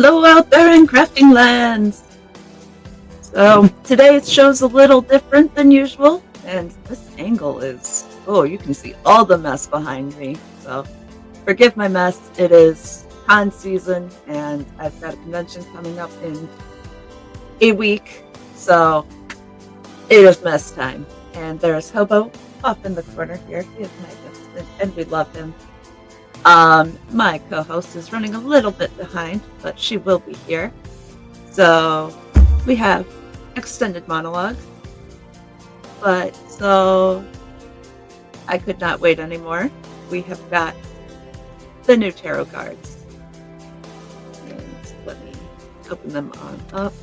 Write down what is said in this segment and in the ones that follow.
Hello out there in crafting lands! So today's show's a little different than usual, and this angle is, oh, you can see all the mess behind me. So forgive my mess, it is con season, and I've got a convention coming up in a week, so it is mess time. And there's Hobo off in the corner here. He is magnificent, and we love him. My co-host is running a little bit behind, but she will be here. So we have extended monologue, but so I could not wait anymore. We have got the new tarot cards, and let me open them on up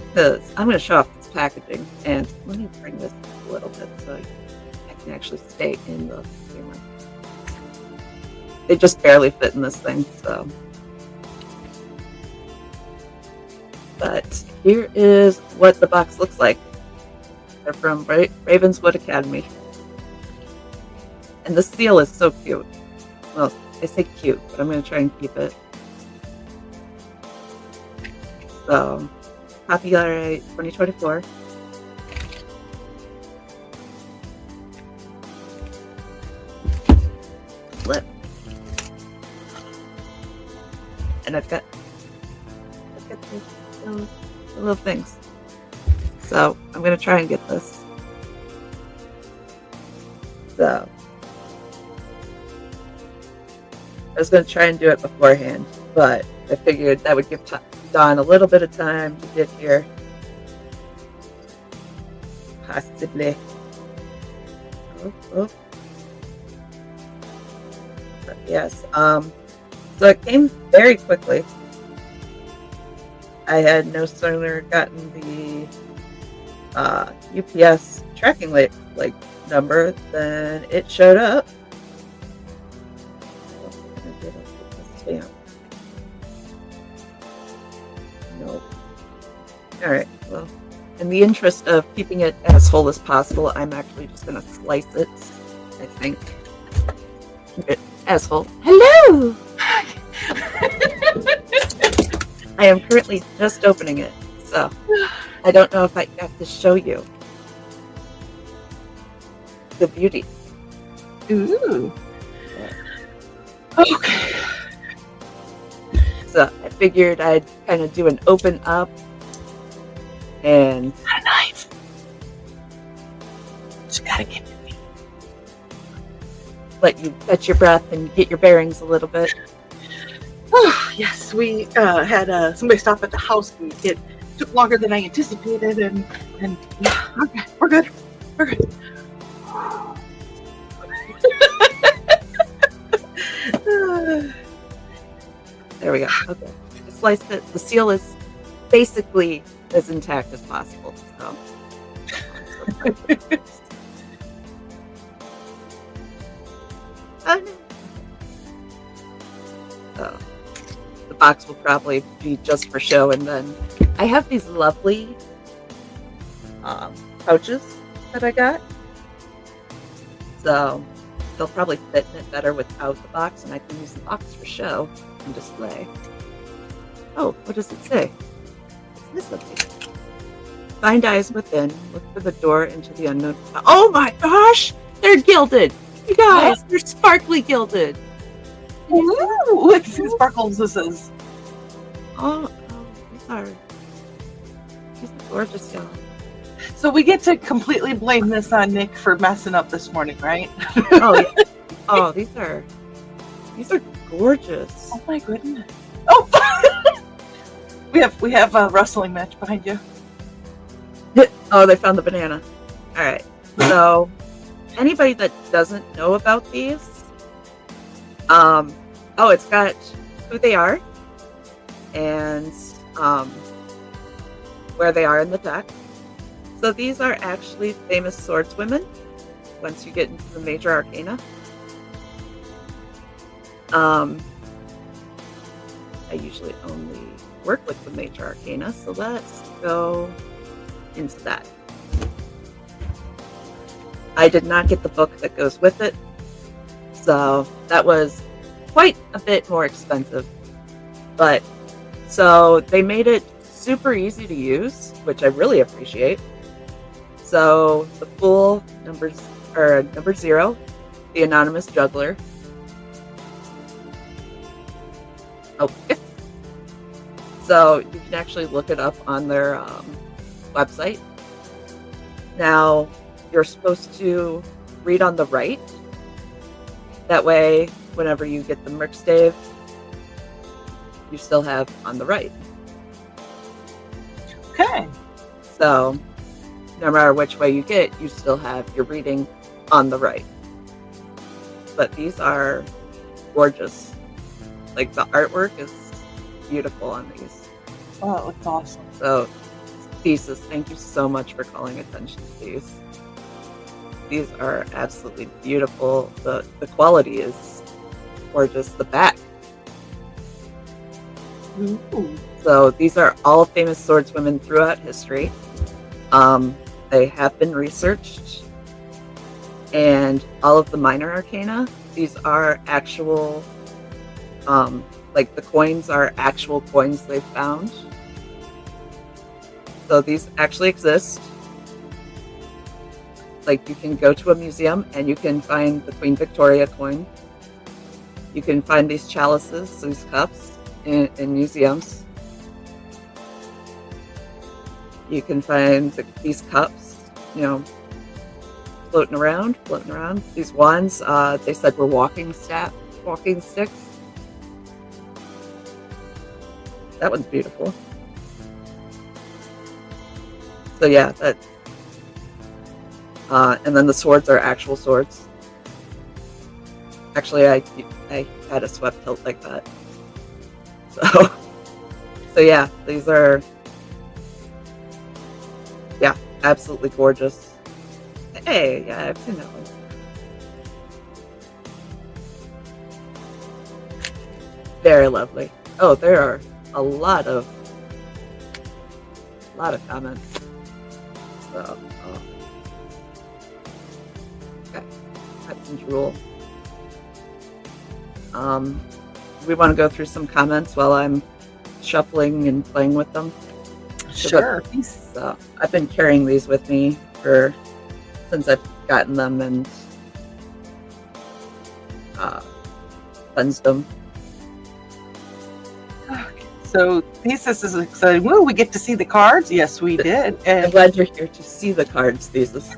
because I'm going to show off this packaging. And let me bring this a little bit so I can actually stay in the camera. They just barely fit in this thing, so. But here is what the box looks like. They're from Ravenswood Academy. And the seal is so cute. Well, I say cute, but I'm going to try and keep it. So, copyright 2024. Flip. And I've got those little things. So I'm going to try and get this. So I was going to try and do it beforehand, but I figured that would give Dawn a little bit of time to get here. Possibly. Oh. But yes. So it came very quickly. I had no sooner gotten the UPS tracking number than it showed up. Nope. All right. Well, in the interest of keeping it as whole as possible, I'm actually just going to slice it. I think. Keep it as whole. Hello. I am currently just opening it, so I don't know if I got to show you the beauty. Ooh. Yeah. Okay. So I figured I'd kind of do an open up and nice. Just gotta get to me. Let you catch your breath and get your bearings a little bit. Oh, yes, we had somebody stop at the house. It took longer than I anticipated, and yeah, okay, we're good. There we go. Okay, I sliced it. The seal is basically as intact as possible. So. So the box will probably be just for show, and then I have these lovely pouches that I got, so they'll probably fit in it better without the box, and I can use the box for show and display. Oh, what does it say? It says something. Find eyes within. Look for the door into the unknown. Oh my gosh! They're gilded! You guys, they're sparkly gilded. Ooh, look, see the sparkles this is. Oh, these are gorgeous, y'all. So we get to completely blame this on Nick for messing up this morning, right? Oh, yeah. Oh, these are gorgeous. Oh my goodness. Oh, we have a wrestling match behind you. Oh, they found the banana. All right. So, anybody that doesn't know about these, it's got who they are and where they are in the deck. So these are actually famous swordswomen once you get into the major arcana. I usually only work with the major arcana, so let's go into that. I did not get the book that goes with it, so that was quite a bit more expensive But so they made it super easy to use, which I really appreciate. So the full numbers are number 0, the anonymous juggler. Oh, so you can actually look it up on their website. Now you're supposed to read on the right. That way, whenever you get the merc stave, you still have on the right. Okay. So no matter which way you get, you still have your reading on the right. But these are gorgeous. Like, the artwork is beautiful on these. Oh, it looks awesome. So, Thesis, thank you so much for calling attention to these. These are absolutely beautiful. The quality is gorgeous. The back. Ooh. So these are all famous swordswomen throughout history. They have been researched, and all of the minor arcana, these are actual, like the coins are actual coins they found. So these actually exist. Like, you can go to a museum and you can find the Queen Victoria coin. You can find these chalices, these cups, in museums. You can find these cups, floating around. These wands, they said were walking sticks. That one's beautiful. So yeah, and then the swords are actual swords. Actually, I had a swept hilt like that. So yeah, these are, yeah, absolutely gorgeous. Hey, yeah, I've seen that one. Very lovely. Oh, there are a lot of comments. So, okay, that's drool. We want to go through some comments while I'm shuffling and playing with them. Sure. So I've been carrying these with me since I've gotten them and cleansed them. So Thesis is excited. Woo, we get to see the cards. Yes, we did. I'm And, glad you're here to see the cards, Thesis.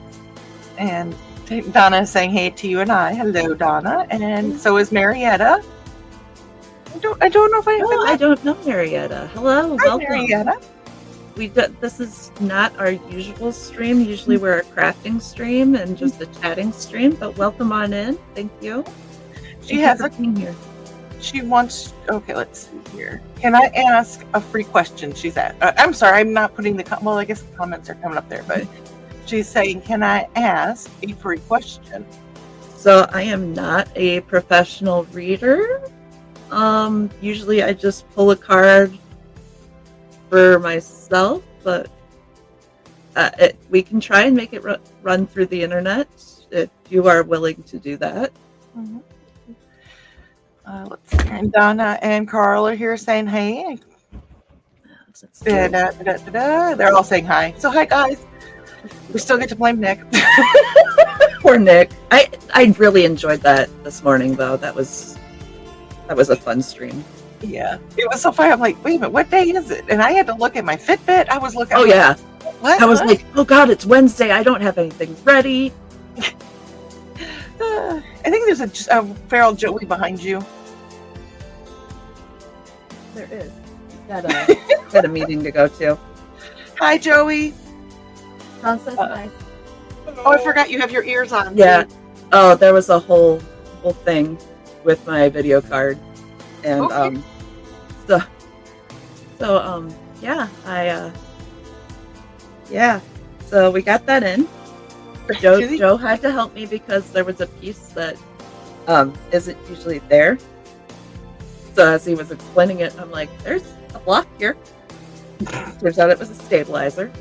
and Donna is saying hey to you and I. Hello, Donna. And so is Marietta. I don't know if I have Oh, I don't know Marietta. Hello, Hi, welcome. Marietta. This is not our usual stream. Usually we're a crafting stream and just a chatting stream, but welcome on in. Thank you. She Thank has you for being here. She wants. Okay, let's see here. Can I ask a free question? She's at. I'm sorry, I'm not putting well, I guess the comments are coming up there, but she's saying, "Can I ask a free question?" So I am not a professional reader. Usually I just pull a card for myself, but we can try and make it run through the internet if you are willing to do that. Mm-hmm. Let's see. And Donna and Carl are here saying hey. They're all saying hi. So hi, guys. We still get to blame Nick. Poor Nick. I really enjoyed that this morning, though. That was a fun stream. Yeah, it was so funny. I'm like, wait a minute, what day is it? And I had to look at my Fitbit. I was looking. Oh yeah. What? I was like, oh god, it's Wednesday. I don't have anything ready. I think there's a feral Joey behind you. There is. Got a meeting to go to. Hi, Joey. Tom says hi. Oh, I forgot you have your ears on. Yeah. Oh, there was a whole thing with my video card, and Okay. yeah. So we got that in. Joe had to help me because there was a piece that isn't usually there. So as he was explaining it, I'm like, there's a block here. Turns out it was a stabilizer.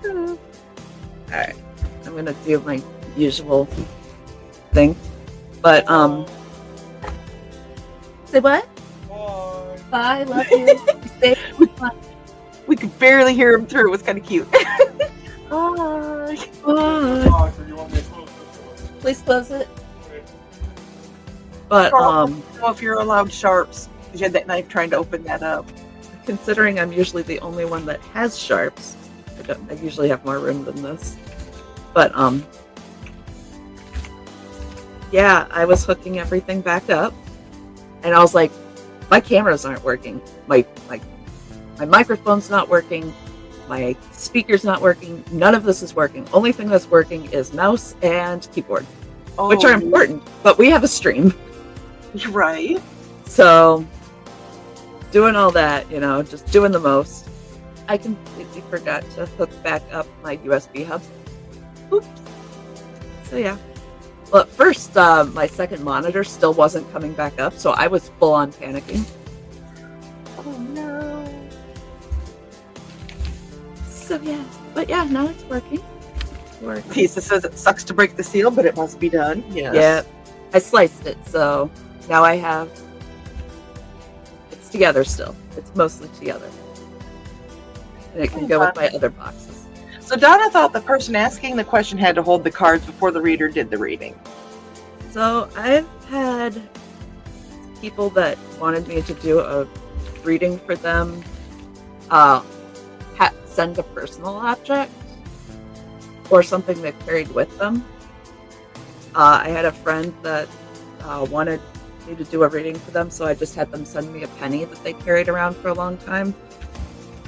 All right, I'm gonna do my usual thing, but say what? Bye, love you. Stay. We could barely hear him through. It was kind of cute. Bye. Box, or you want me to close this door? Please close it. But Carl, I don't know if you're allowed sharps because you had that knife trying to open that up. considering I'm usually the only one that has sharps, I usually have more room than this. But yeah, I was hooking everything back up, and I was like, my cameras aren't working. My microphone's not working. My speaker's not working. None of this is working. Only thing that's working is mouse and keyboard, which are important. But we have a stream, Right. so doing all that, just doing the most. I completely forgot to hook back up my USB hub. Oops. So yeah. Well, at first, my second monitor still wasn't coming back up, so I was full on panicking. Oh no. So yeah, but yeah, now it's working. Pizza says it sucks to break the seal, but it must be done. Yes. Yeah, I sliced it, so now I have. It's together still. It's mostly together, and it can go with my other boxes. So Donna thought the person asking the question had to hold the cards before the reader did the reading. So I've had people that wanted me to do a reading for them. Send a personal object or something they've carried with them. I had a friend that wanted me to do a reading for them, so I just had them send me a penny that they carried around for a long time.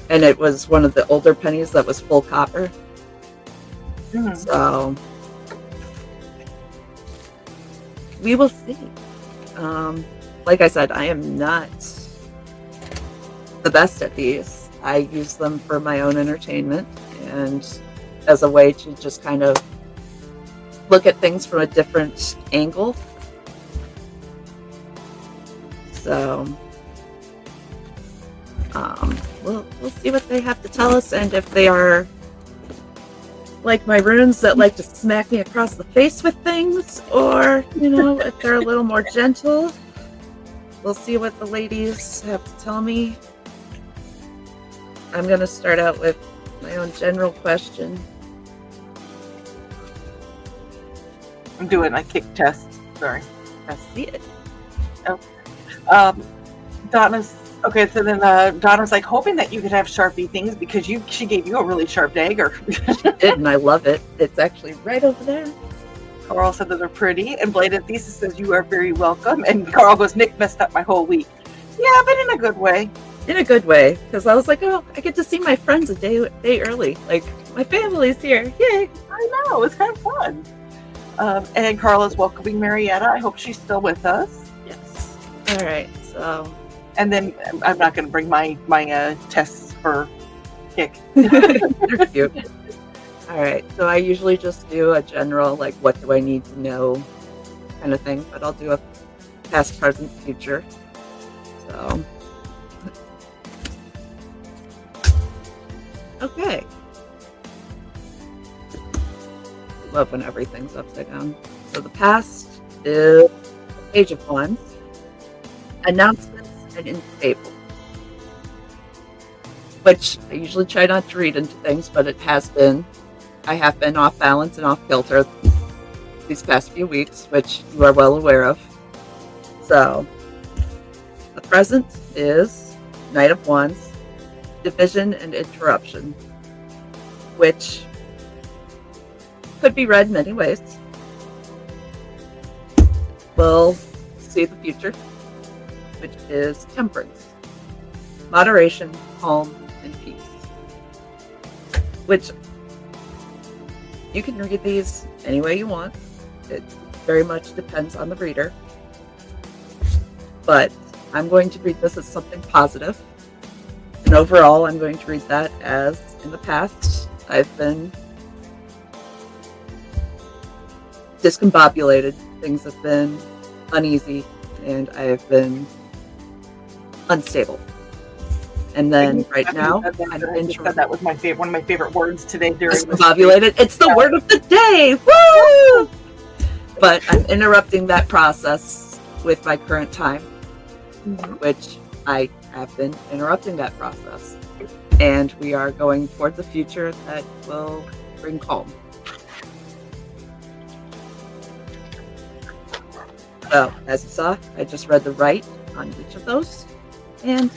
And it was one of the older pennies that was full copper. Mm-hmm. So we will see. Like I said, I am not the best at these. I use them for my own entertainment and as a way to just kind of look at things from a different angle. So we'll see what they have to tell us, and if they are like my runes that like to smack me across the face with things, or if they're a little more gentle. We'll see what the ladies have to tell me. I'm going to start out with my own general question. I'm doing a kick test. Sorry. I see it. Donna's okay. So then Donna's like hoping that you could have Sharpie things because she gave you a really sharp dagger. She did, and I love it. It's actually right over there. Carl said that they're pretty, and Bladed Thesis says you are very welcome. And Carl goes, Nick messed up my whole week. Yeah, but in a good way. In a good way, because I was like, oh, I get to see my friends a day early. Like, my family's here. Yay! I know, it's kind of fun. And Carl is welcoming Marietta. I hope she's still with us. Yes. All right, so. And then I'm not going to bring my tests for kick. They're cute. All right, so I usually just do a general, like, what do I need to know kind of thing, but I'll do a past, present, future. So. Okay. Love when everything's upside down. So the past is the Page of Wands, announcements, and unstable. Which I usually try not to read into things, but I have been off balance and off kilter these past few weeks, which you are well aware of. So the present is Knight of Wands, division and interruption, which could be read many ways. We'll see the future, which is temperance, moderation, calm, and peace. Which you can read these any way you want. It very much depends on the reader. But I'm going to read this as something positive. And overall, I'm going to read that as, in the past, I've been discombobulated. Things have been uneasy, and I have been unstable. And then right now, that was my favorite. One of my favorite words today. Discombobulated. It's the word of the day. Woo! But I'm interrupting that process with my current time, which I have been interrupting that process. And we are going towards a future that will bring calm. So, as you saw, I just read the right on each of those. And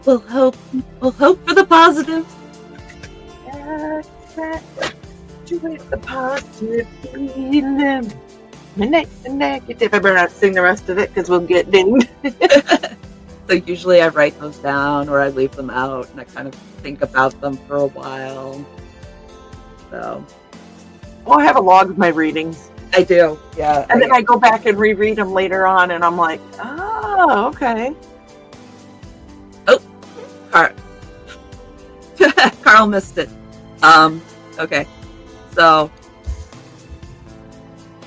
we'll hope for the positive. The positive feeling. The negative. I better not sing the rest of it because we'll get dinged. So usually I write those down or I leave them out and I kind of think about them for a while. So Well, I have a log of my readings. I do, yeah. And then I go back and reread them later on and I'm like, oh, okay. Carl missed it. Okay. So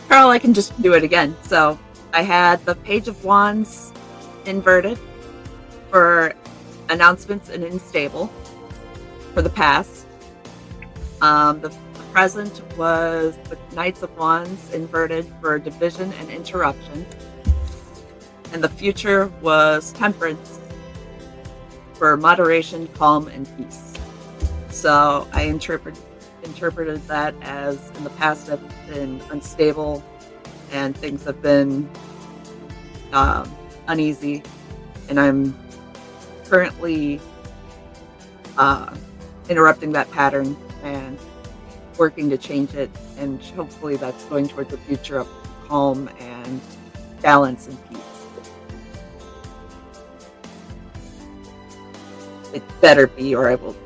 Carl, I can just do it again. So I had the Page of Wands inverted for announcements and unstable for the past. The present was the Knights of Wands inverted for division and interruption. And the future was Temperance for moderation, calm, and peace. So I interpreted that as in the past have been unstable and things have been uneasy, and I'm currently interrupting that pattern and working to change it, and hopefully that's going towards a future of calm and balance and peace. It better be, or I will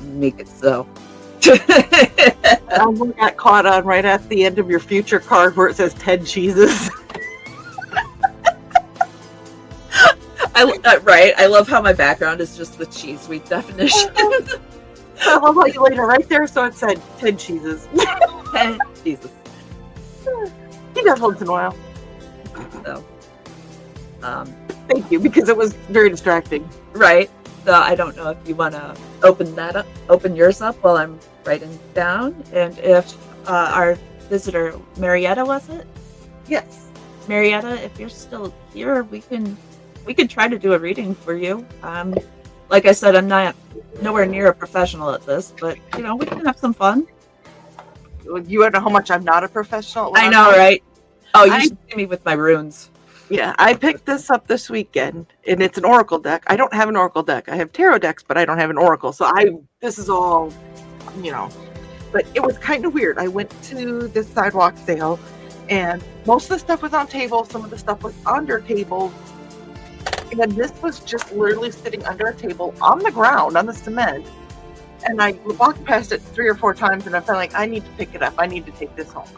make it so. I got caught on right at the end of your future card where it says 10 cheeses. Right. I love how my background is just the cheese week definition. I love how you laid it right there, so it said 10 cheeses. 10 cheeses. He does once in a while. So, thank you, because it was very distracting. Right. So I don't know if you want to open yours up while I'm writing down, and if our visitor Marietta, was it? Yes. Marietta, if you're still here, we can try to do a reading for you. Like I said, I'm not nowhere near a professional at this, but we can have some fun. You don't know how much I'm not a professional. I know, right? Oh, you should see me with my runes. Yeah, I picked this up this weekend, and it's an oracle deck. I don't have an oracle deck. I have tarot decks, but I don't have an oracle. So this is all, But it was kind of weird. I went to this sidewalk sale, and most of the stuff was on tables. Some of the stuff was under tables. And this was just literally sitting under a table on the ground, on the cement. And I walked past it 3 or 4 times, and I felt like I need to pick it up. I need to take this home.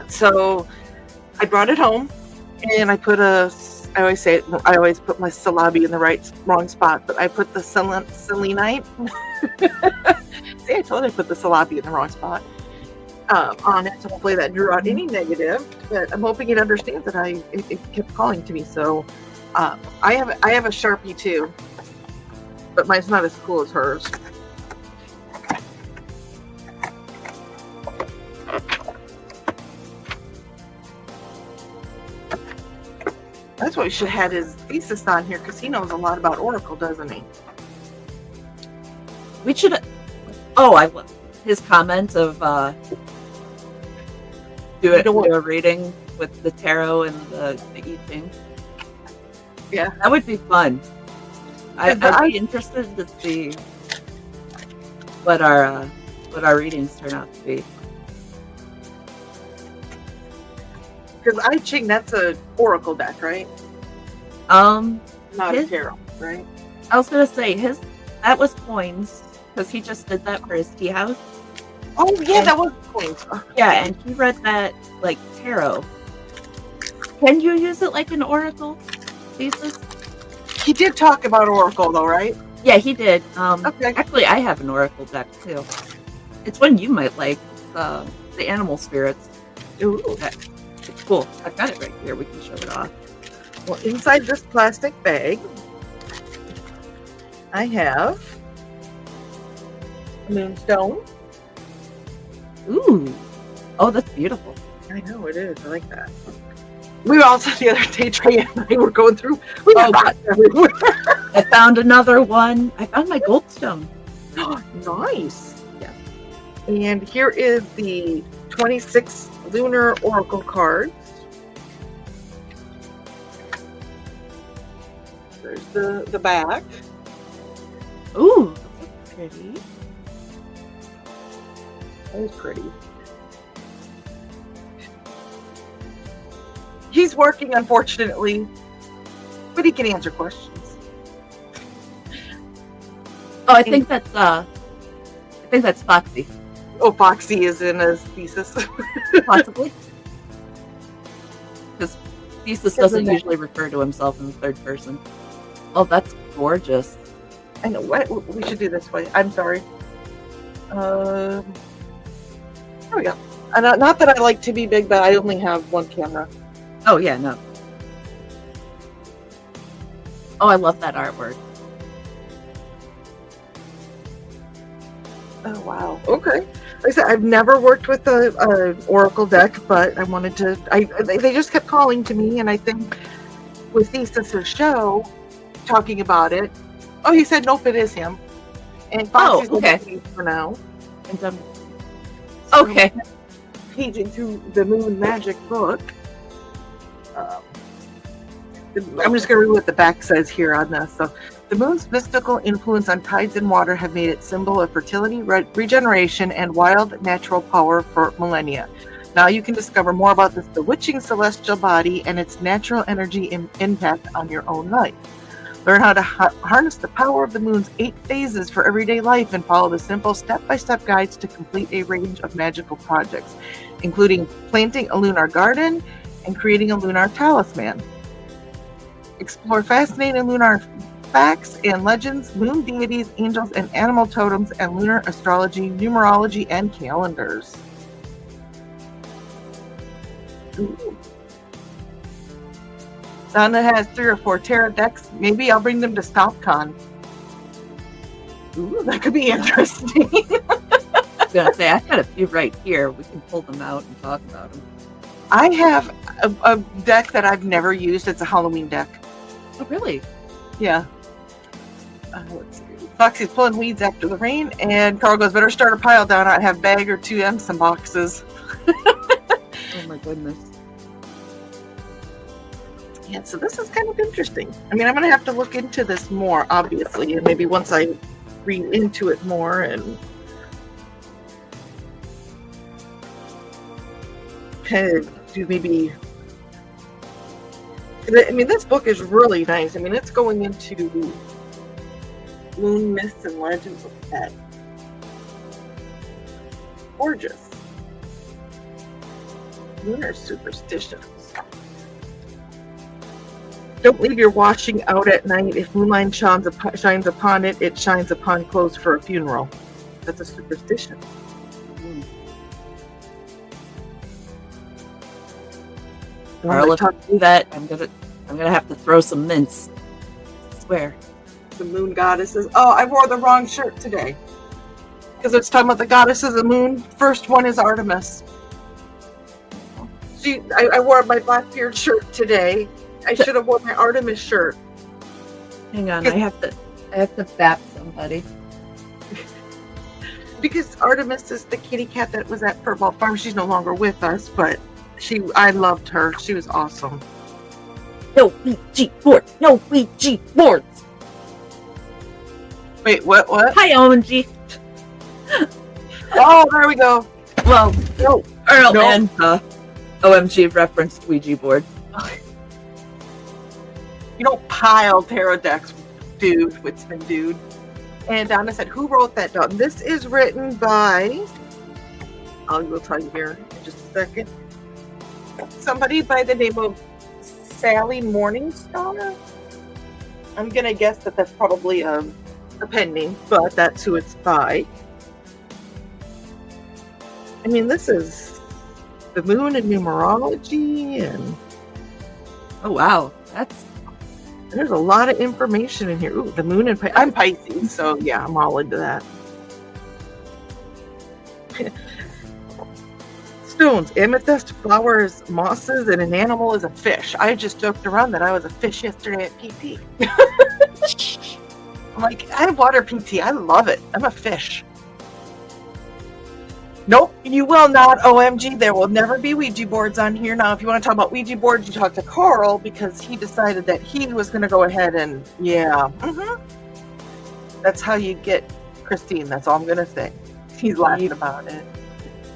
So I brought it home, and I put I always put my salabi in the wrong spot, but I put the selenite. See, I told you I put the salabi in the wrong spot on it, so hopefully that drew out any negative, but I'm hoping it understands that it kept calling to me. So I have a Sharpie too, but mine's not as cool as hers. That's what we should have had his thesis on here, because he knows a lot about Oracle, doesn't he? We should. Oh, I love his comment of do a reading with the tarot and the I Ching. Yeah, that would be fun. I'd be interested to see what our readings turn out to be. Because I Ching, that's a oracle deck, right? Not a tarot, right? I was gonna say that was coins, because he just did that for his tea house. Oh yeah, that was coins. Yeah, and he read that like tarot. Can you use it like an oracle thesis? He did talk about oracle though, right? Yeah, he did. Okay. Actually, I have an oracle deck too. It's one you might like. The animal spirits. Ooh. It's cool. I've got it right here. We can show it off. Well, inside this plastic bag, I have a moonstone. Ooh. Oh, that's beautiful. I know it is. I like that. We also the other day, Trey and I were going through. We Oh, got rocks everywhere. I found another one. I found my goldstone. Nice. Yeah. And here is the 26 lunar oracle cards. There's the back. Ooh, that's pretty. That is pretty. He's working, unfortunately, but he can answer questions. Oh, I think that's Foxy, Oh, Foxy is in his thesis. possibly. Because Thesis doesn't usually refer to himself in the third person. Oh, that's gorgeous. I know what we should do this way. I'm sorry. There we go. And not that I like to be big, but I only have one camera. Oh yeah, no. Oh, I love that artwork. Oh wow. Okay. Like I said, I've never worked with a Oracle deck, but I wanted to. They just kept calling to me, and I think with Thesis's show talking about it. Oh, he said nope, it is him. And Foxy's okay. with me for now. And So okay. paging through the Moon Magic book. I'm just going to read what the back says here on this. So, the moon's mystical influence on tides and water have made it symbol of fertility, regeneration, and wild natural power for millennia. Now you can discover more about this bewitching celestial body and its natural energy impact on your own life. Learn how to harness the power of the moon's 8 phases for everyday life and follow the simple step-by-step guides to complete a range of magical projects, including planting a lunar garden and creating a lunar talisman. Explore fascinating lunar facts and legends, moon deities, angels, and animal totems, and lunar astrology, numerology, and calendars. Ooh. Donna has 3 or 4 tarot decks. Maybe I'll bring them to StopCon. Ooh, that could be interesting. I was gonna say I've got a few right here. We can pull them out and talk about them. I have a deck that I've never used. It's a Halloween deck. Oh, really? Yeah. Let's see. Foxy's pulling weeds after the rain, and Carl goes, better start a pile down. I have bag or 2 Emson boxes. Oh my goodness. Yeah, so this is kind of interesting. I mean, I'm going to have to look into this more, obviously, and maybe once I read into it more and kind of do maybe. I mean, this book is really nice. I mean, it's going into moon myths and legends of pet. Gorgeous. Lunar superstitions. Don't leave your washing out at night. If moonlight shines upon it, it shines upon clothes for a funeral. That's a superstition. Carl, if I do that, I'm gonna have to throw some mints. I swear. The moon goddesses. Oh, I wore the wrong shirt today. Because it's talking about the goddesses of the moon. First one is Artemis. I wore my Blackbeard shirt today. I should have worn my Artemis shirt. Hang on, I have to bap somebody. Because Artemis is the kitty cat that was at Purple Farm. She's no longer with us, but I loved her. She was awesome. No Ouija boards! No Ouija boards! Wait, what? Hi, OMG. Oh, there we go. Well, No. Earl No. and OMG referenced Ouija boards. You don't pile tarot decks, dude. Witzman, dude. And Donna said, who wrote that down? This is written by, I will tell you here in just a second. Somebody by the name of Sally Morningstar. I'm going to guess that that's probably a pen name, but that's who it's by. I mean, this is the moon and numerology, and Oh wow, there's a lot of information in here. Ooh, the moon and I'm Pisces, so yeah, I'm all into that. stones, amethyst, flowers, mosses, and an animal is a fish. I just joked around that I was a fish yesterday at PT. I'm like, I have water PT. I love it. I'm a fish. Nope, you will not. OMG, there will never be Ouija boards on here. Now, if you want to talk about Ouija boards, you talk to Carl because he decided that he was going to go ahead and, yeah. That's how you get Christine. That's all I'm going to say. He's laughing about it.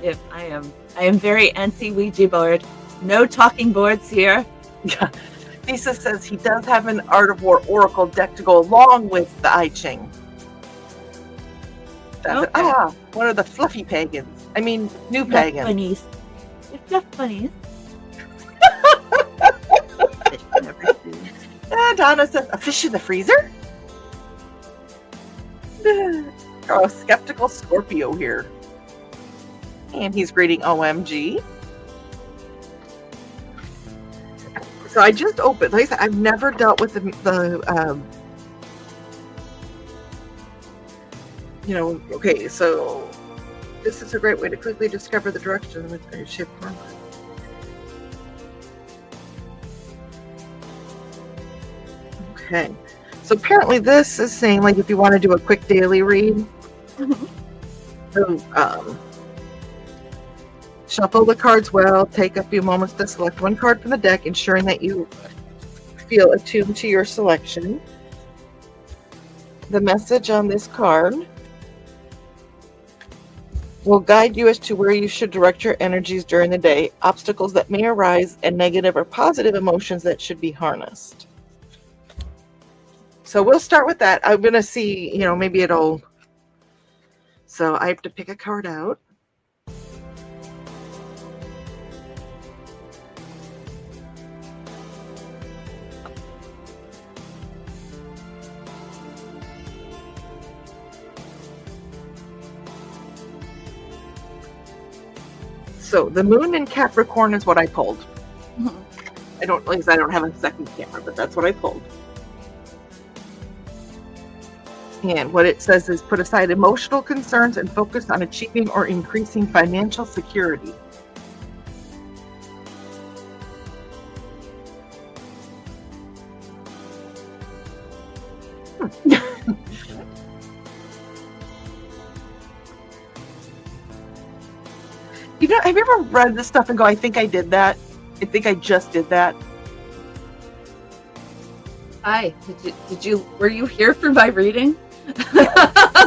If I am very anti Ouija board. No talking boards here. Yeah. Lisa says he does have an Art of War Oracle deck to go along with the I Ching. Okay. One of the fluffy pagans. I mean, new pagans. Bunnies. They're fluff bunnies. Donna says, a fish in the freezer? Oh, skeptical Scorpio here. And he's greeting OMG. So I just opened, like I said, I've never dealt with the okay, so this is a great way to quickly discover the direction of the ship. Okay, so apparently this is saying, like, if you want to do a quick daily read, so, shuffle the cards well, take a few moments to select one card from the deck, ensuring that you feel attuned to your selection. The message on this card will guide you as to where you should direct your energies during the day, obstacles that may arise, and negative or positive emotions that should be harnessed. So we'll start with that. I'm going to see, maybe it'll... So I have to pick a card out. So the moon in Capricorn is what I pulled. I don't have a second camera, but that's what I pulled. And what it says is put aside emotional concerns and focus on achieving or increasing financial security. Have you ever read this stuff and go, I think I did that? I think I just did that. Hi, were you here for my reading? I'm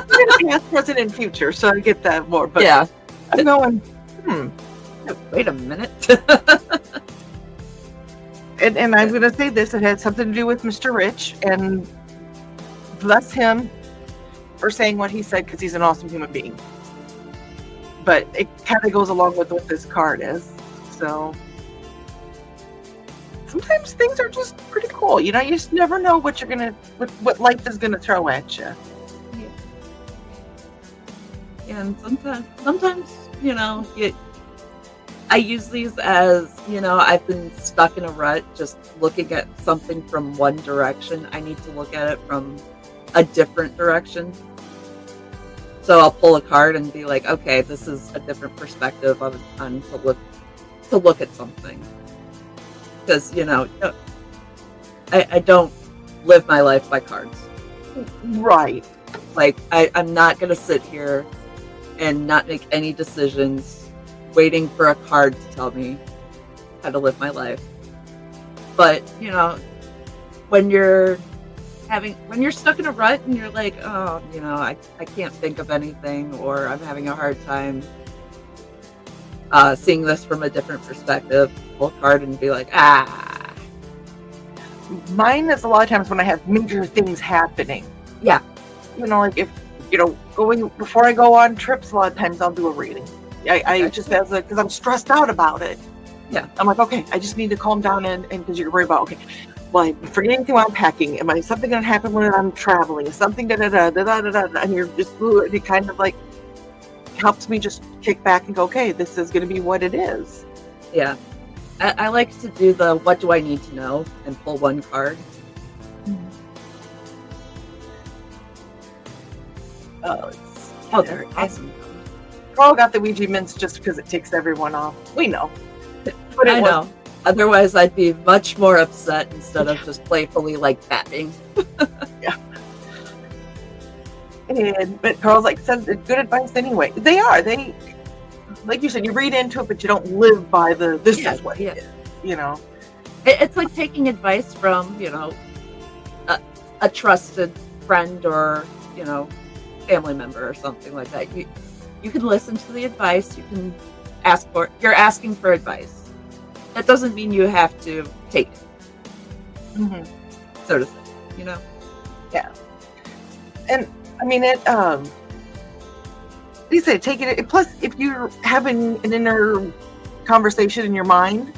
going to be past, present, and future, so I get that more. But yeah. I'm going, Wait a minute. and I'm going to say this, it had something to do with Mr. Rich, and bless him for saying what he said, because he's an awesome human being. But it kind of goes along with what this card is. So sometimes things are just pretty cool. You just never know what what life is gonna throw at you. Yeah. And sometimes, I use these as, I've been stuck in a rut just looking at something from one direction. I need to look at it from a different direction. So I'll pull a card and be like, okay, this is a different perspective on to look at something. Because, I don't live my life by cards. Right. Like, I'm not going to sit here and not make any decisions waiting for a card to tell me how to live my life. But, when you're stuck in a rut and you're like, oh, I can't think of anything, or I'm having a hard time seeing this from a different perspective, pull a card and be like, Mine is a lot of times when I have major things happening. Yeah. Like if, going before I go on trips, a lot of times I'll do a reading. I just, because I'm stressed out about it. Yeah. I'm like, okay, I just need to calm down and because you're worried about, okay, well, I'm forgetting while I'm packing. Is something going to happen when I'm traveling? Is something and you're just, it kind of like helps me just kick back and go, okay, this is going to be what it is. Yeah. I like to do the what do I need to know and pull one card. Oh, they're awesome. Carl got the Ouija mints just because it takes everyone off. We know. But I know. Otherwise, I'd be much more upset instead of just playfully like batting. But Carl's like said good advice anyway. They are. They, like you said, you read into it, but you don't live by the this Yeah, is what yeah. it is. You know. It's like taking advice from, a trusted friend or, family member or something like that. You can listen to the advice. You can you're asking for advice. That doesn't mean you have to take it, Mm-hmm. so to say, And I mean it. You say take it. Plus, if you're having an inner conversation in your mind,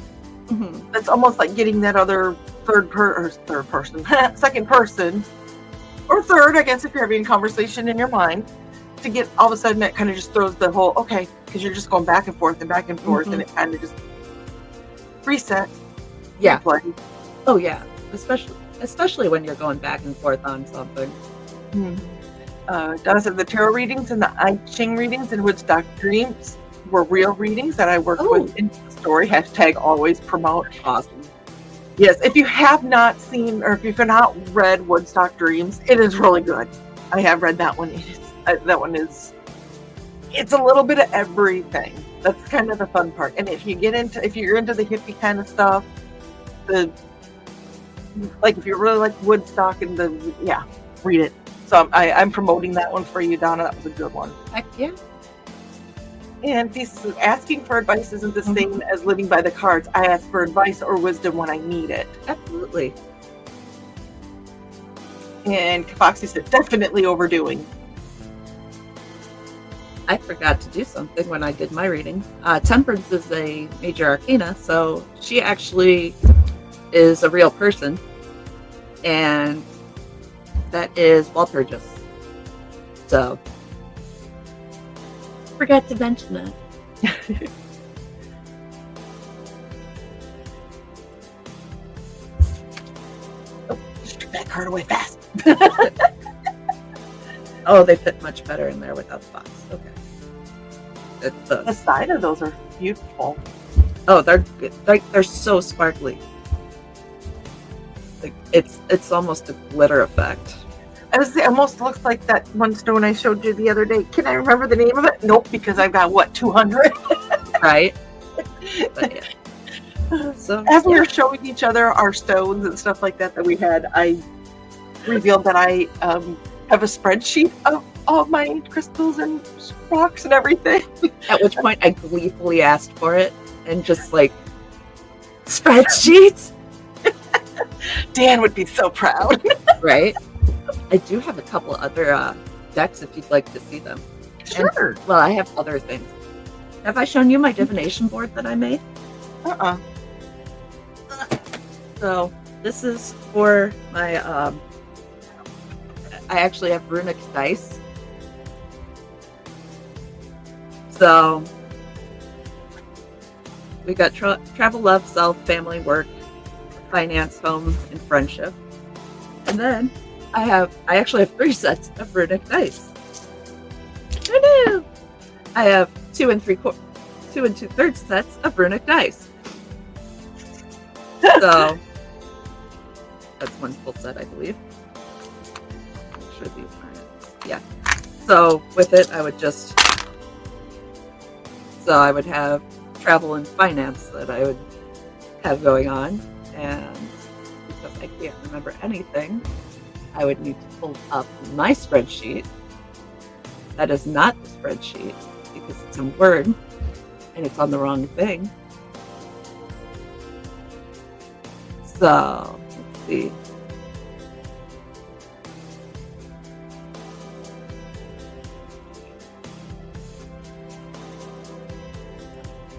Mhm. that's almost like getting that other second person, or third, I guess, if you're having a conversation in your mind, to get all of a sudden that kind of just throws the whole okay, because you're just going back and forth and back and forth, and it kind of just reset. Yeah. Replay. Oh yeah, especially when you're going back and forth on something. Donna said the tarot readings and the I Ching readings and Woodstock Dreams were real readings that I worked with in the story. # always promote. Awesome. Yes, if you have not seen or if you've not read Woodstock Dreams, it is really good. I have read that one. That one is. It's a little bit of everything. That's kind of the fun part. And if you're into the hippie kind of stuff, if you really like Woodstock and read it. So I'm promoting that one for you, Donna. That was a good one. Heck yeah. And this is asking for advice isn't the same as living by the cards. I ask for advice or wisdom when I need it. Absolutely. And Foxy said definitely overdoing. I forgot to do something when I did my reading. Temperance is a major arcana, so she actually is a real person. And that is Walpurgis. So, forgot to mention that. Just took that card away fast. Oh, they fit much better in there without the box. Okay. The side of those are beautiful. Oh, they're so sparkly. Like it's almost a glitter effect. It almost looks like that one stone I showed you the other day. Can I remember the name of it? Nope, because I've got 200. Right? But, yeah. So as we were showing each other our stones and stuff like that we had, I revealed that I have a spreadsheet of all my crystals and rocks and everything. At which point I gleefully asked for it and just like spreadsheets. Dan would be so proud. Right? I do have a couple other decks if you'd like to see them. Sure. And, well, I have other things. Have I shown you my divination board that I made? So this is for my I actually have runic dice. So we got travel, love, self, family, work, finance, home, and friendship. And then I actually have 3 sets of runic dice. Woo-hoo! I have 2 and 2/3 sets of runic dice. So that's one full set, I believe. Make sure these aren't. Yeah. So with it, I would have travel and finance that I would have going on, and because I can't remember anything, I would need to pull up my spreadsheet. That is not the spreadsheet because it's in Word and it's on the wrong thing. So let's see.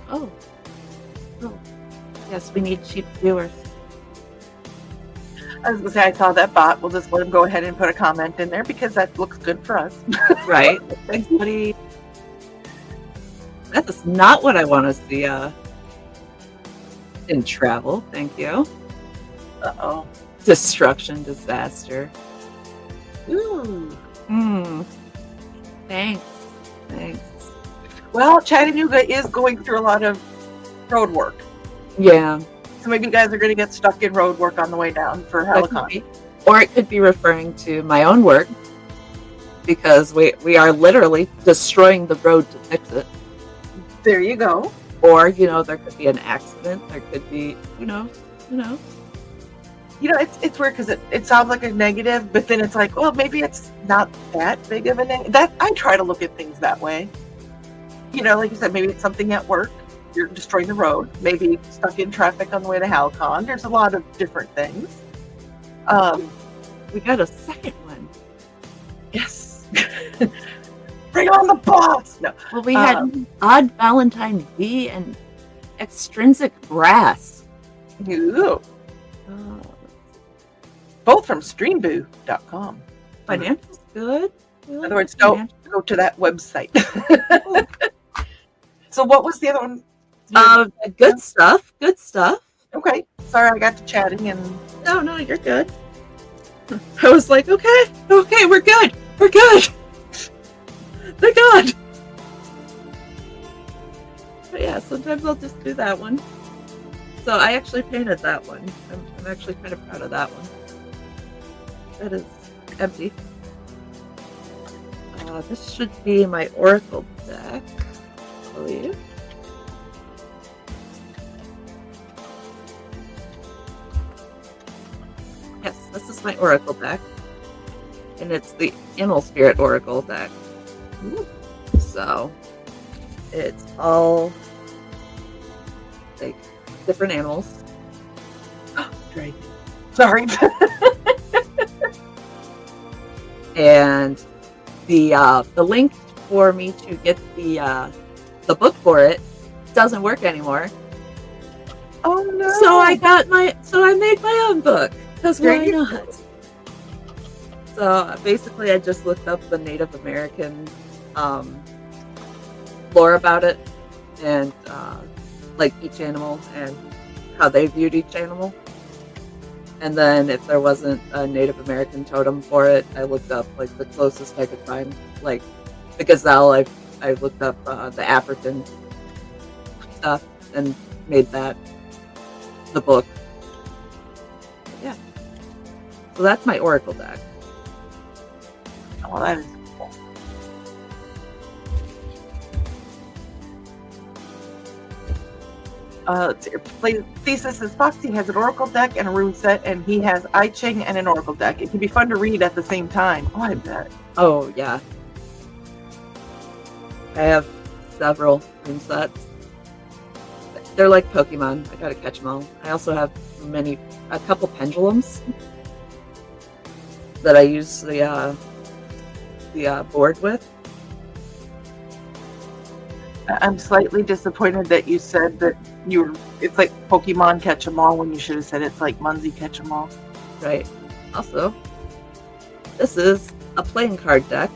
Oh, yes, we need cheap viewers. I was going to say, I saw that bot. We'll just let him go ahead and put a comment in there because that looks good for us. Right? Thanks, buddy. That is not what I want to see in travel. Thank you. Uh-oh. Destruction, disaster. Ooh. Thanks. Well, Chattanooga is going through a lot of road work. Yeah. So maybe you guys are going to get stuck in road work on the way down for That could Helicon. be. Or it could be referring to my own work, because we are literally destroying the road to fix it. There you go. Or, there could be an accident. There could be, who knows? It's weird because it sounds like a negative, but then it's like, well, maybe it's not that big of a negative. That I try to look at things that way. Like you said, maybe it's something at work. You're destroying the road. Maybe stuck in traffic on the way to Halcon. There's a lot of different things. We got a second one. Yes. Bring on the boss. No. Well, we had Odd Valentine V and Extrinsic Brass. Ooh. Both from streamboo.com. Financial's good. In other words, don't go to that website. So what was the other one? Good stuff. Good stuff. Okay. Sorry, I got to chatting and... No, you're good. I was like, okay, we're good. We're good. Thank God. But yeah, sometimes I'll just do that one. So I actually painted that one. I'm actually kind of proud of that one. That is empty. This should be my Oracle deck, I believe. Yes, this is my Oracle deck. And it's the Animal Spirit Oracle deck. Ooh. So, it's all, like, different animals. Trey. Sorry. And the link for me to get the book for it doesn't work anymore. Oh no! So I made my own book, because why not? So basically, I just looked up the Native American lore about it, and like each animal and how they viewed each animal. And then if there wasn't a Native American totem for it, I looked up like the closest I could find, like the gazelle. I looked up the African stuff and made that the book. Yeah. So that's my Oracle deck. Oh, that is cool. Let's see. Thesis says Foxy has an Oracle deck and a rune set, and he has I Ching and an Oracle deck. It can be fun to read at the same time. Oh, I bet. Oh, yeah. I have several rune sets. They're like Pokemon. I gotta catch them all. I also have a couple pendulums that I use the board with. I'm slightly disappointed that you said that it's like Pokemon catch 'em all when you should have said it's like Munzie catch 'em all. Right. Also, this is a playing card deck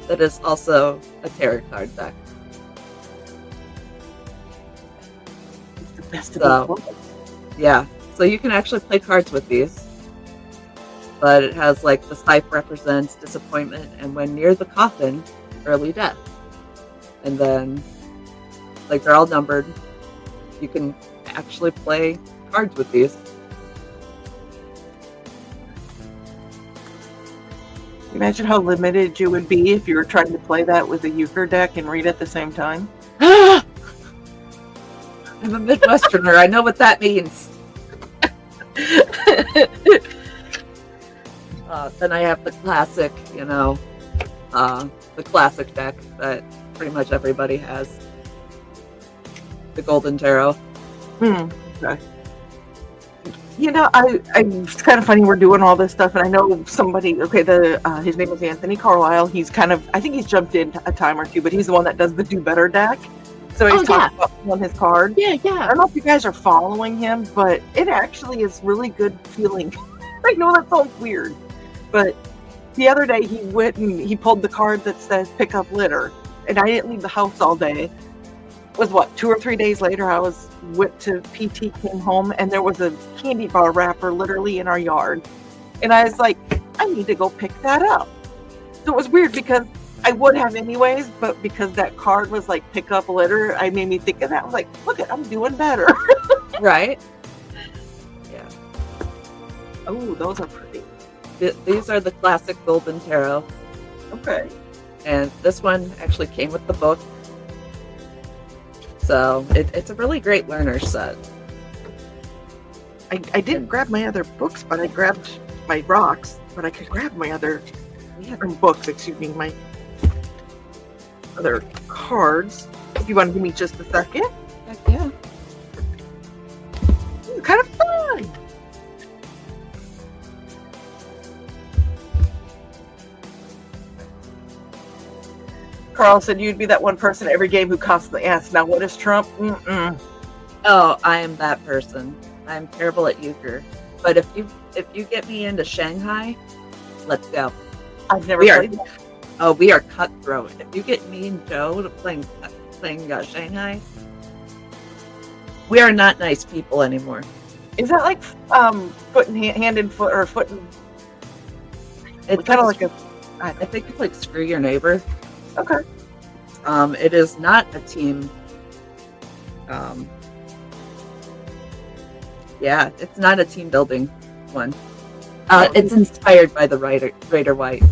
that is also a tarot card deck. It's the best of both worlds. Yeah. So you can actually play cards with these. But it has like the scythe represents disappointment, and when near the coffin, early death. And then, like, they're all numbered. You can actually play cards with these. Imagine how limited you would be if you were trying to play that with a euchre deck and read at the same time. I'm a Midwesterner. I know what that means. Then I have the classic, the classic deck that pretty much everybody has. The Golden Tarot. Okay. It's kind of funny we're doing all this stuff, and I know somebody. Okay, his name is Anthony Carlisle. He's I think he's jumped in a time or two, but he's the one that does the Do Better deck. So he's talking about on his card. Yeah. I don't know if you guys are following him, but it actually is really good feeling. I know that sounds weird, but the other day he went and he pulled the card that says pick up litter, and I didn't leave the house all day. It was 2 or 3 days later I went to PT, came home, and there was a candy bar wrapper literally in our yard, and I was like, I need to go pick that up. So it was weird because I would have anyways, but because that card was like pick up litter, I made me think of that. I was like, look at, I'm doing better. Right? Yeah. Oh, those are pretty. These are the classic Golden Tarot. Okay. And this one actually came with the book. So it's a really great learner set. I didn't grab my other books, but I grabbed my rocks. But I could grab my other books, excuse me, my other cards. If you want to give me just a second. Heck yeah. It's kind of fun. Carl said you'd be that one person at every game who constantly asks, now what is Trump? Mm-mm. Oh, I am that person. I'm terrible at euchre. But if you get me into Shanghai, let's go. I've never played that. Oh, we are cutthroat. If you get me and Joe to playing Shanghai, we are not nice people anymore. Is that like foot and hand and foot, or foot and... It's kind of like a... I think it's like screw your neighbor. Okay. It is not a team. Yeah, it's not a team building one. It's inspired by the Raider White.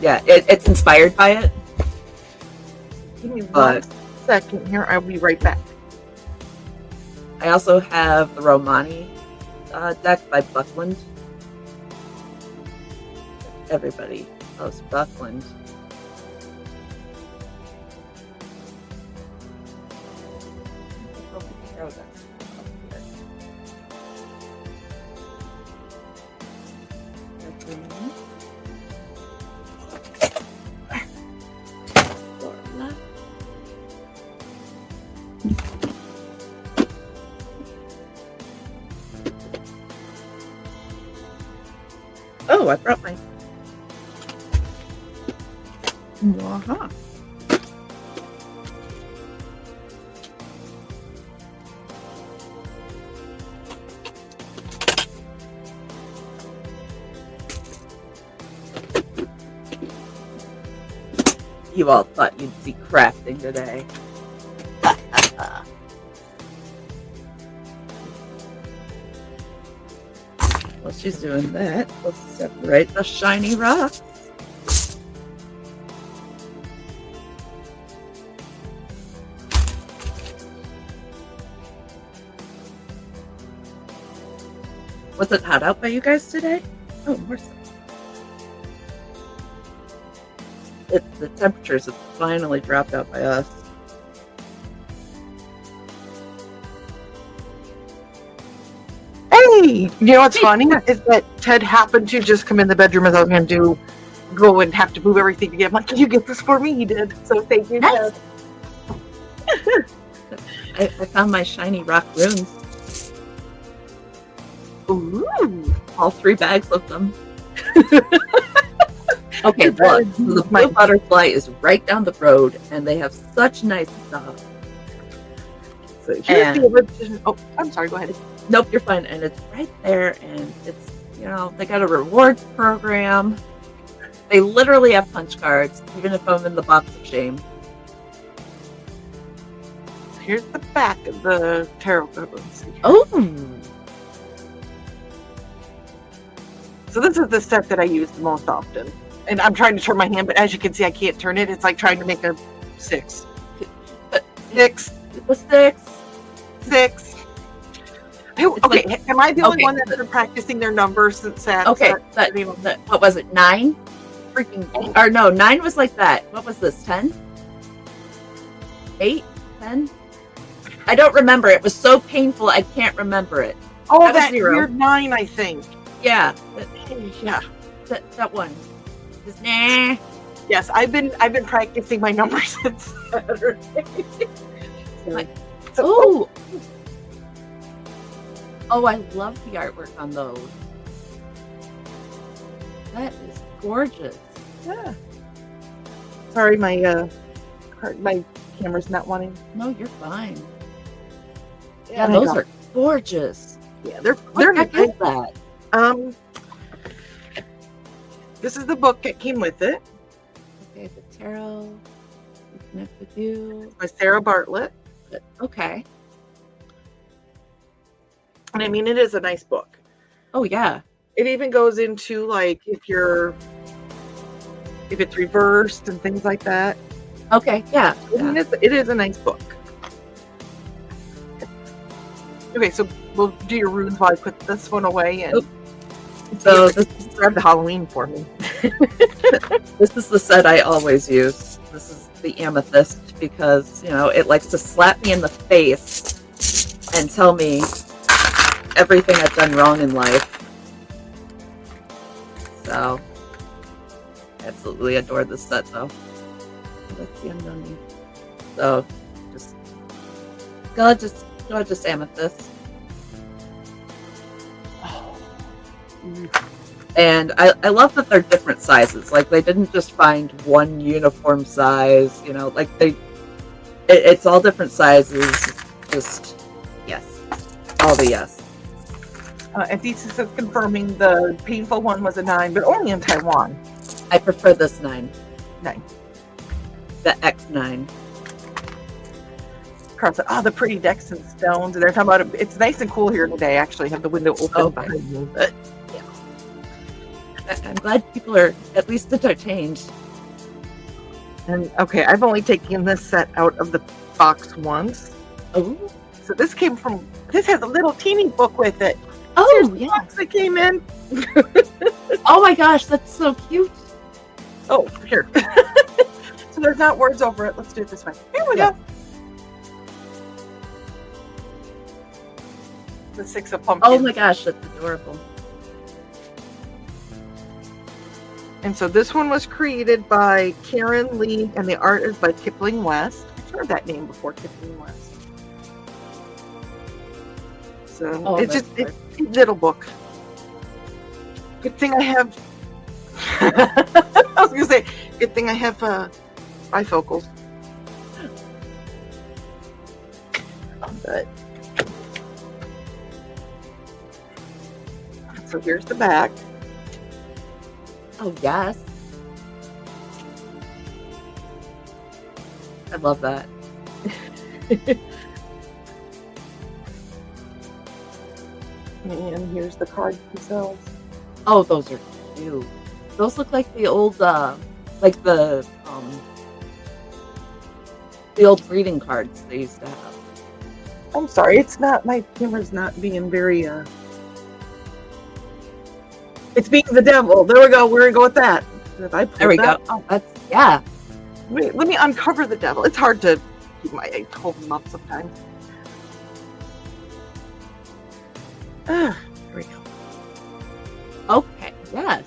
Yeah, it's inspired by it. Give me 1 second here. I'll be right back. I also have the Romani deck by Buckland. Everybody loves Buckland. Oh, I brought my... Aha. You all thought you'd see crafting today. While she's doing that, let's separate the shiny rocks. Was it hot out by you guys today? Oh, more so. The temperatures have finally dropped out by us. Hey, you know what's funny is that Ted happened to just come in the bedroom as I was going to go and have to move everything to get. I'm like, can you get this for me? He did. So thank you, Ted. I found my shiny rock runes. Ooh, all 3 bags of them. Okay, look, the blue butterfly is right down the road, and they have such nice stuff. So here's the original. Oh, I'm sorry. Go ahead. Nope, you're fine. And it's right there, and it's, they got a rewards program. They literally have punch cards, even if I'm in the box of shame. Here's the back of the tarot card. Oh. So this is the set that I use the most often. And I'm trying to turn my hand, but as you can see, I can't turn it. It's like trying to make a 6. 6. A 6. 6. Okay, am I the only one that's been practicing their numbers since that? Okay, what was it, 9? Freaking, or no, 9 was like that. What was this, 10? 8? 10? I don't remember. It was so painful, I can't remember it. Oh, that weird 9, I think. Yeah. Yeah. That one. Just, nah. Yes, I've been practicing my numbers since Saturday. Oh, I love the artwork on those. That is gorgeous. Yeah. Sorry, my camera's not wanting. No, you're fine. Yeah, those are gorgeous. Yeah, they're nice. Is that? This is the book that came with it. Okay, the Tarot. Connect with you. By Sarah Bartlett. Okay. And I mean, it is a nice book. Oh yeah. It even goes into like if it's reversed and things like that. Okay. Yeah. I mean, it is a nice book. Okay, so we'll do your runes while I put this one away, and So grab the Halloween for me. this is the set I always use. This is the amethyst because it likes to slap me in the face and tell me everything I've done wrong in life. So, absolutely adore this set though. Let's see, I'm done. So, just gorgeous amethyst. And I love that they're different sizes. Like they didn't just find one uniform size, like it's all different sizes. Just yes, all the yes. And Thesis is confirming the painful one was a 9, but only in Taiwan. I prefer this 9. 9. The X9. Carl said, "Oh, the pretty decks and stones." And they're talking about it. It's nice and cool here today. Actually, have the window open behind me. But I'm glad people are at least entertained. And okay, I've only taken this set out of the box once. Oh, So this has a little teeny book with it. oh The yeah. box that came in. Oh my gosh, that's so cute. Oh, here. So there's not words over it. Let's do it this way. Here we Yeah. go. The 6 of Pumpkins. Oh my gosh, that's adorable. And so this one was created by Karen Lee, and the art is by Kipling West. I've heard that name before, Kipling West. So Oh, it's that's just a little book. Good thing I have. I was gonna say, good thing I have bifocals. But so here's the back. Oh yes. I love that. And here's the cards themselves. Oh, those are cute. Those look like the old, like the old greeting cards they used to have. I'm sorry, it's not, my camera's not being very, it's being the devil. There we go. We're going to go with that. If I pull There we that go. out- That's yeah. Wait, let me uncover the devil. It's hard to keep my hold them up sometimes. There we go. Okay. Yes.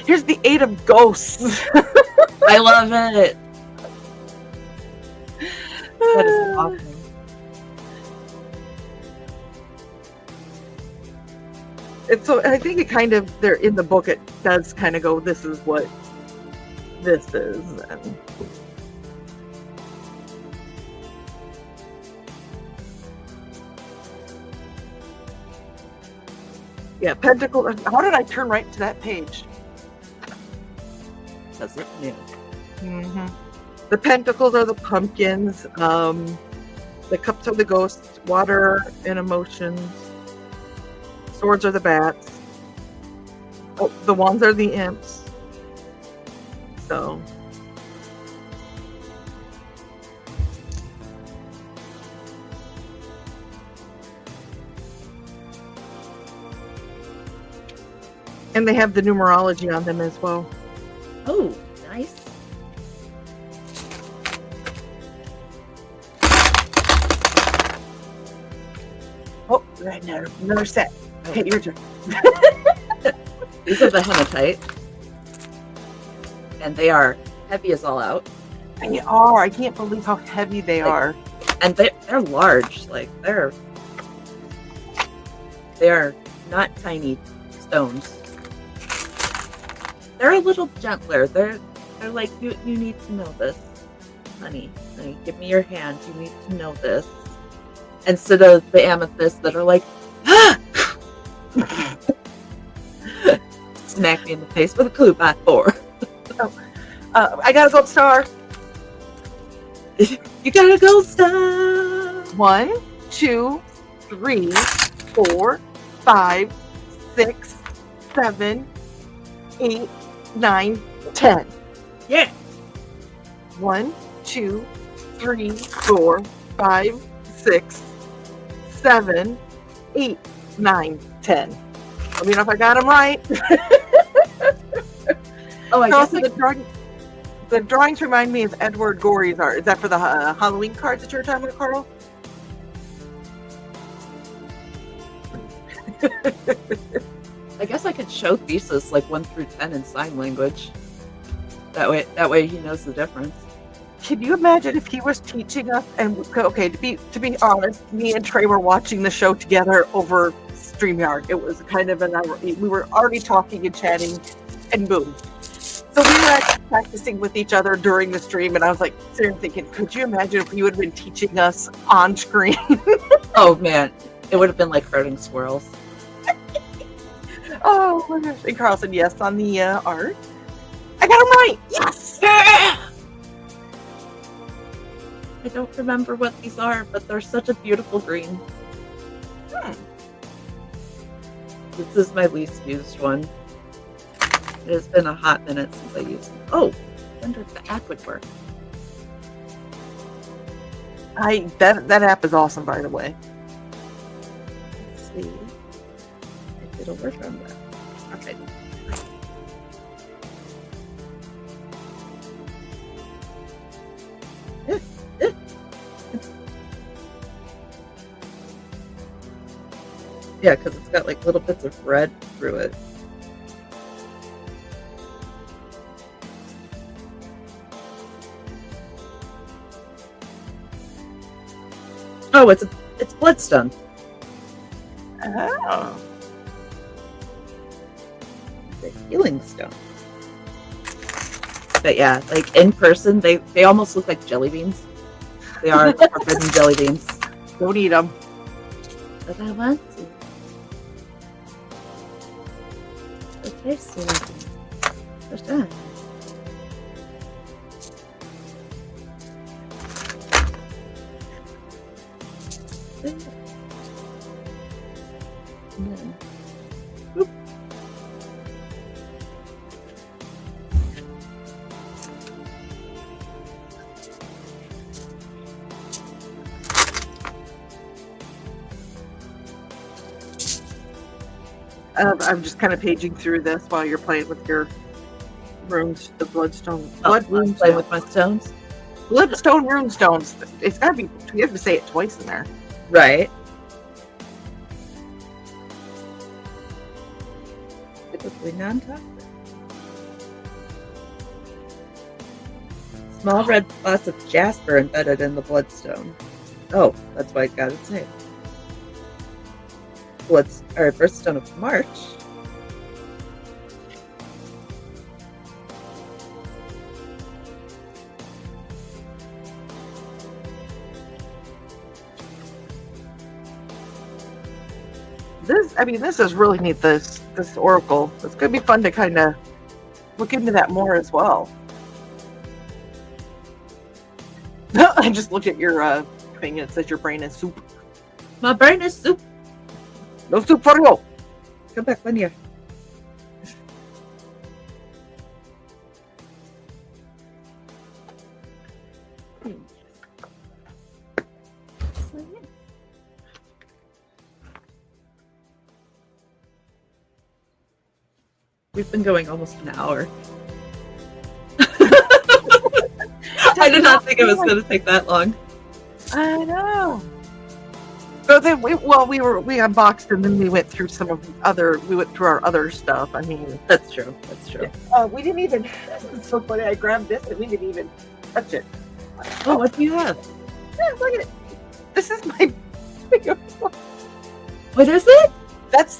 Here's the 8 of Ghosts. I love it. That is awesome. And so I think it kind of, there in the book, it does kind of go, this is what this is. And yeah, Pentacle. How did I turn right to that page? That's it. Yeah. Mm-hmm. The pentacles are the pumpkins. The cups are the ghosts. Water and emotions. Swords are the bats. Oh, the wands are the imps. So. And they have the numerology on them as well. Oh, nice. Oh, right now, another set. Okay, your turn. These are the hematite, and they are heavy as all out. They are. I can't believe how heavy they are. And they're large. Like they are not tiny stones. They're a little gentler. They're like you need to know this, honey. Honey, give me your hand. You need to know this. Instead of the amethysts that are like, ah! Smack me in the face with a clue by 4. I got a gold star. You got a gold star. 1, 2, 3, 4, 5, 6, 7, 8, 9, 10. Yeah. 1, 2, 3, 4, 5, 6, 7, 8, 9, 10. Let me know if I got them right. Oh, I guess Also, the drawings remind me of Edward Gorey's art. Is that for the Halloween cards that you were talking about, Carl? I guess I could show thesis like 1 through 10 in sign language. That way he knows the difference. Can you imagine if he was teaching us? And okay, to be honest, me and Trey were watching the show together over StreamYard. It was kind of we were already talking and chatting, and boom. So we were actually practicing with each other during the stream, and I was like, seriously thinking, could you imagine if you had been teaching us on screen? Oh man, it would have been like herding squirrels. Oh my gosh! And Carl said yes on the art. I got him right. Yes. I don't remember what these are, but they're such a beautiful green. This is my least used one. It has been a hot minute since I used it. Oh, I wonder if the app would work. That app is awesome, by the way. Let's see if it'll work on that. Okay. Yeah, because it's got like little bits of red through it. Oh, it's bloodstone. Oh. The healing stone. But yeah, like in person, they almost look like jelly beans. They are forbidden jelly beans. Don't eat them. But I want to. So tasty. So done. And then, whoop. I'm just kind of paging through this while you're playing with your runes, the bloodstone. I'm playing with my stones. Bloodstone runestones. It's gotta be. You have to say it twice in there. Right. Typically non-toxic. Small red spots of jasper embedded in the bloodstone. Oh, that's why it got its name. Birthstone of March. This is really neat. This oracle. It's gonna be fun to kind of look into that more as well. I just looked at your thing and it says your brain is soup. My brain is soup. No soup for you. Come back, Linear. We've been going almost an hour. I did not think it was going to take that long. I know. So then we unboxed and then we went through our other stuff. I mean, That's true. That's true. we didn't even. It's so funny. I grabbed this and we didn't even touch it. Oh, what do you have? Yeah, look at it. This is my. What is it? That's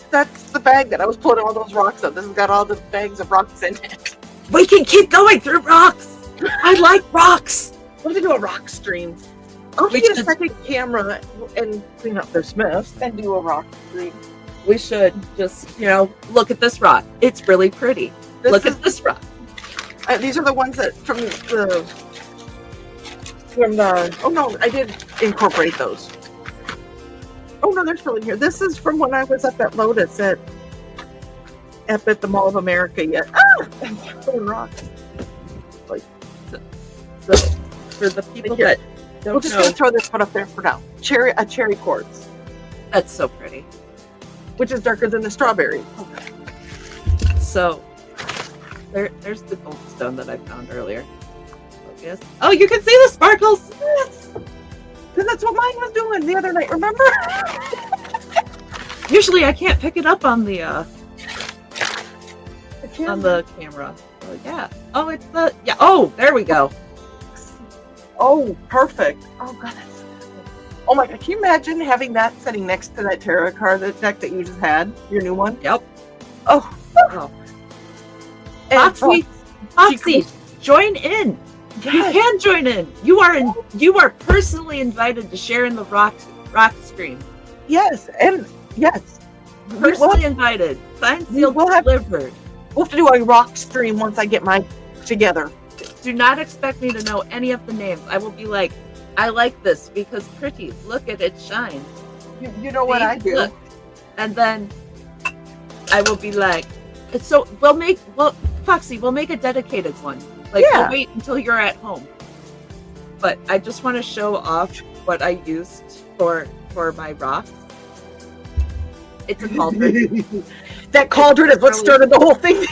the bag that I was pulling all those rocks up. This has got all the bags of rocks in it. We can keep going through rocks. I like rocks. We'll have to do a rock stream. I'll We get a should- second camera and clean up their Smiths and do a rock stream. we should just, look at this rock. It's really pretty. Look at this rock. These are the ones that from the. Oh no, I did incorporate those. Oh no, they're still in here. This is from when I was up at Lotus up at the Mall of America. Yet, I'm throwing rocks. So for the people that don't We're just know, gonna throw this one up there for now. A cherry quartz, that's so pretty. which is darker than the strawberry. So there's the goldstone that I found earlier. Focus. Oh, you can see the sparkles. Yes, because that's what mine was doing the other night. Remember? Usually I can't pick it up on the camera. So yeah. Oh, it's the Oh, there we go. Oh, perfect. Oh god. Oh my god, can you imagine having that sitting next to that tarot card deck that you just had? Your new one? Yep. Oh. Oh. And Foxy, join in. You yes. can join in. You are personally invited to share in the rock stream. Yes, and yes. Personally invited. Signed, sealed, delivered. We'll have to do a rock stream once I get mine together. Do not expect me to know any of the names. I will be like, I like this because pretty. Look at it shine. You know what I do? Look. And then I will be like, Foxy, we'll make a dedicated one. Like, Yeah. we'll wait until you're at home. But I just want to show off what I used for my rocks. It's a cauldron. That cauldron is what started the whole thing.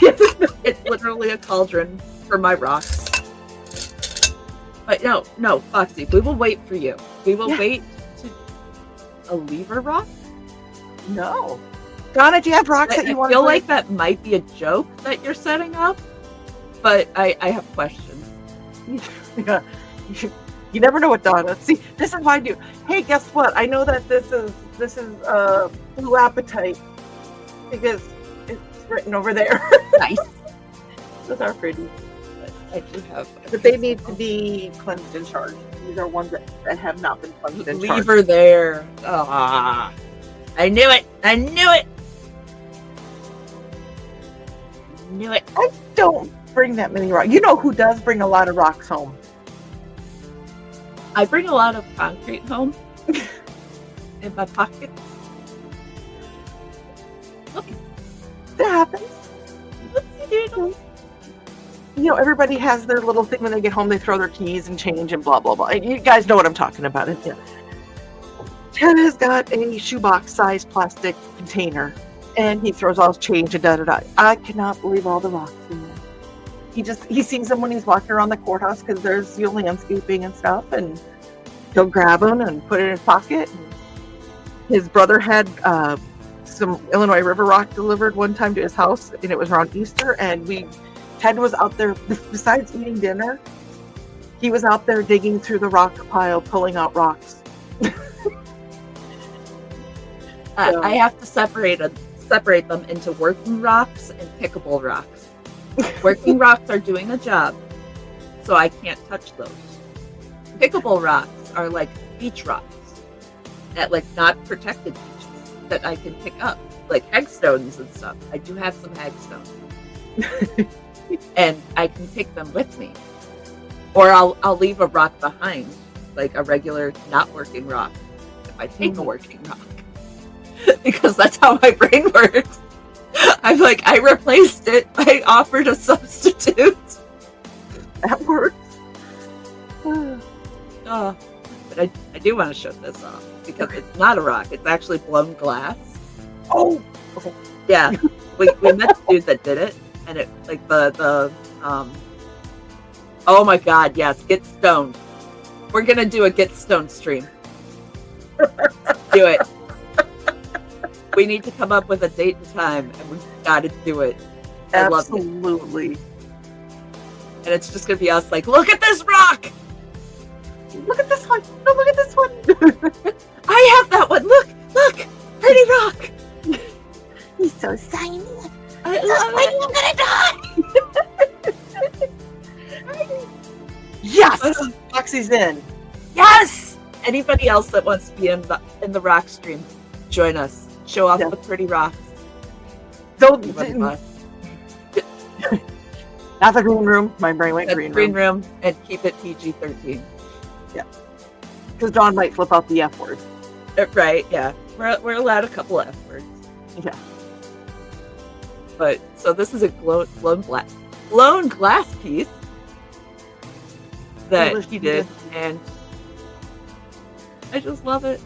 It's literally a cauldron for my rocks. But no, Foxy, we will wait for you. We will wait to a lever rock? No. Donna, do you have rocks that you want to I feel like that might be a joke that you're setting up, but I have questions. Yeah. You never know what Donna. See, this is what I do. Hey, guess what? I know that this is blue apatite because it's written over there. Nice. Those are pretty. But I do have. But they need to be cleansed and charged. These are ones that have not been cleansed and charged. Leave her there. Ah, I knew it. I knew it. Knew it. I don't bring that many rocks. You know who does bring a lot of rocks home? I bring a lot of concrete home in my pockets. That happens. Whoopsie-doodle. You know, everybody has their little thing when they get home. They throw their keys and change and blah, blah, blah. You guys know what I'm talking about. Yeah. Ted has got a shoebox-sized plastic container, and he throws all his change and da-da-da. I cannot believe all the rocks in there. He sees them when he's walking around the courthouse because there's landscaping and stuff, and he'll grab them and put it in his pocket. And his brother had some Illinois River rock delivered one time to his house, and it was around Easter, and Ted was out there, besides eating dinner, he was out there digging through the rock pile, pulling out rocks. I have to separate them into working rocks and pickable rocks. Working rocks are doing a job, so I can't touch those. Pickable rocks are like beach rocks, at like not protected beaches that I can pick up, like hagstones and stuff. I do have some hagstones. And I can take them with me, or I'll leave a rock behind, like a regular not working rock, if I take a working rock, because that's how my brain works. I'm like, I replaced it. I offered a substitute. That works. But I do want to show this off because it's not a rock. It's actually blown glass. Oh, okay. Yeah, we met the dude that did it. And it like the oh my god, yes, get stoned. We're gonna do a get stoned stream. Do it. We need to come up with a date and time, and we've got to do it. I love it. Absolutely. And it's just gonna be us like, look at this rock! Look at this one! No, look at this one! I have that one! Look! Pretty rock! He's so shiny. I love it! I'm gonna die! Yes! Foxy's in. Yes! Anybody else that wants to be in the rock stream, join us. Show off Yeah. the pretty rocks. Don't, Everybody buy. not the green room. My brain went That's green green room. room and keep it PG-13. Because John might flip out the F word. Right, yeah. We're allowed a couple F words. Yeah. But, so this is a blown glass piece that English he did, piece. and I just love it.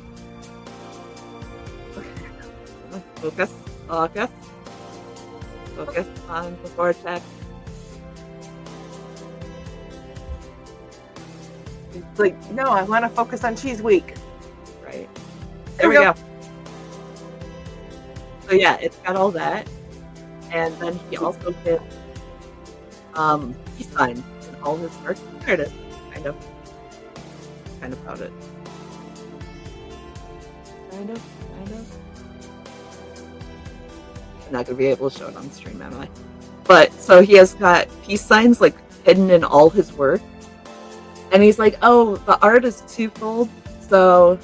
Focus on the vortex. It's like, no, I want to focus on Cheese Week. Right. There we go. So yeah, it's got all that. And then he also did peace signs in all his work. There it is. Kind of about it. Kind of. I'm not gonna be able to show it on stream, am I? But so he has got peace signs like hidden in all his work. And he's like, oh, the art is twofold. So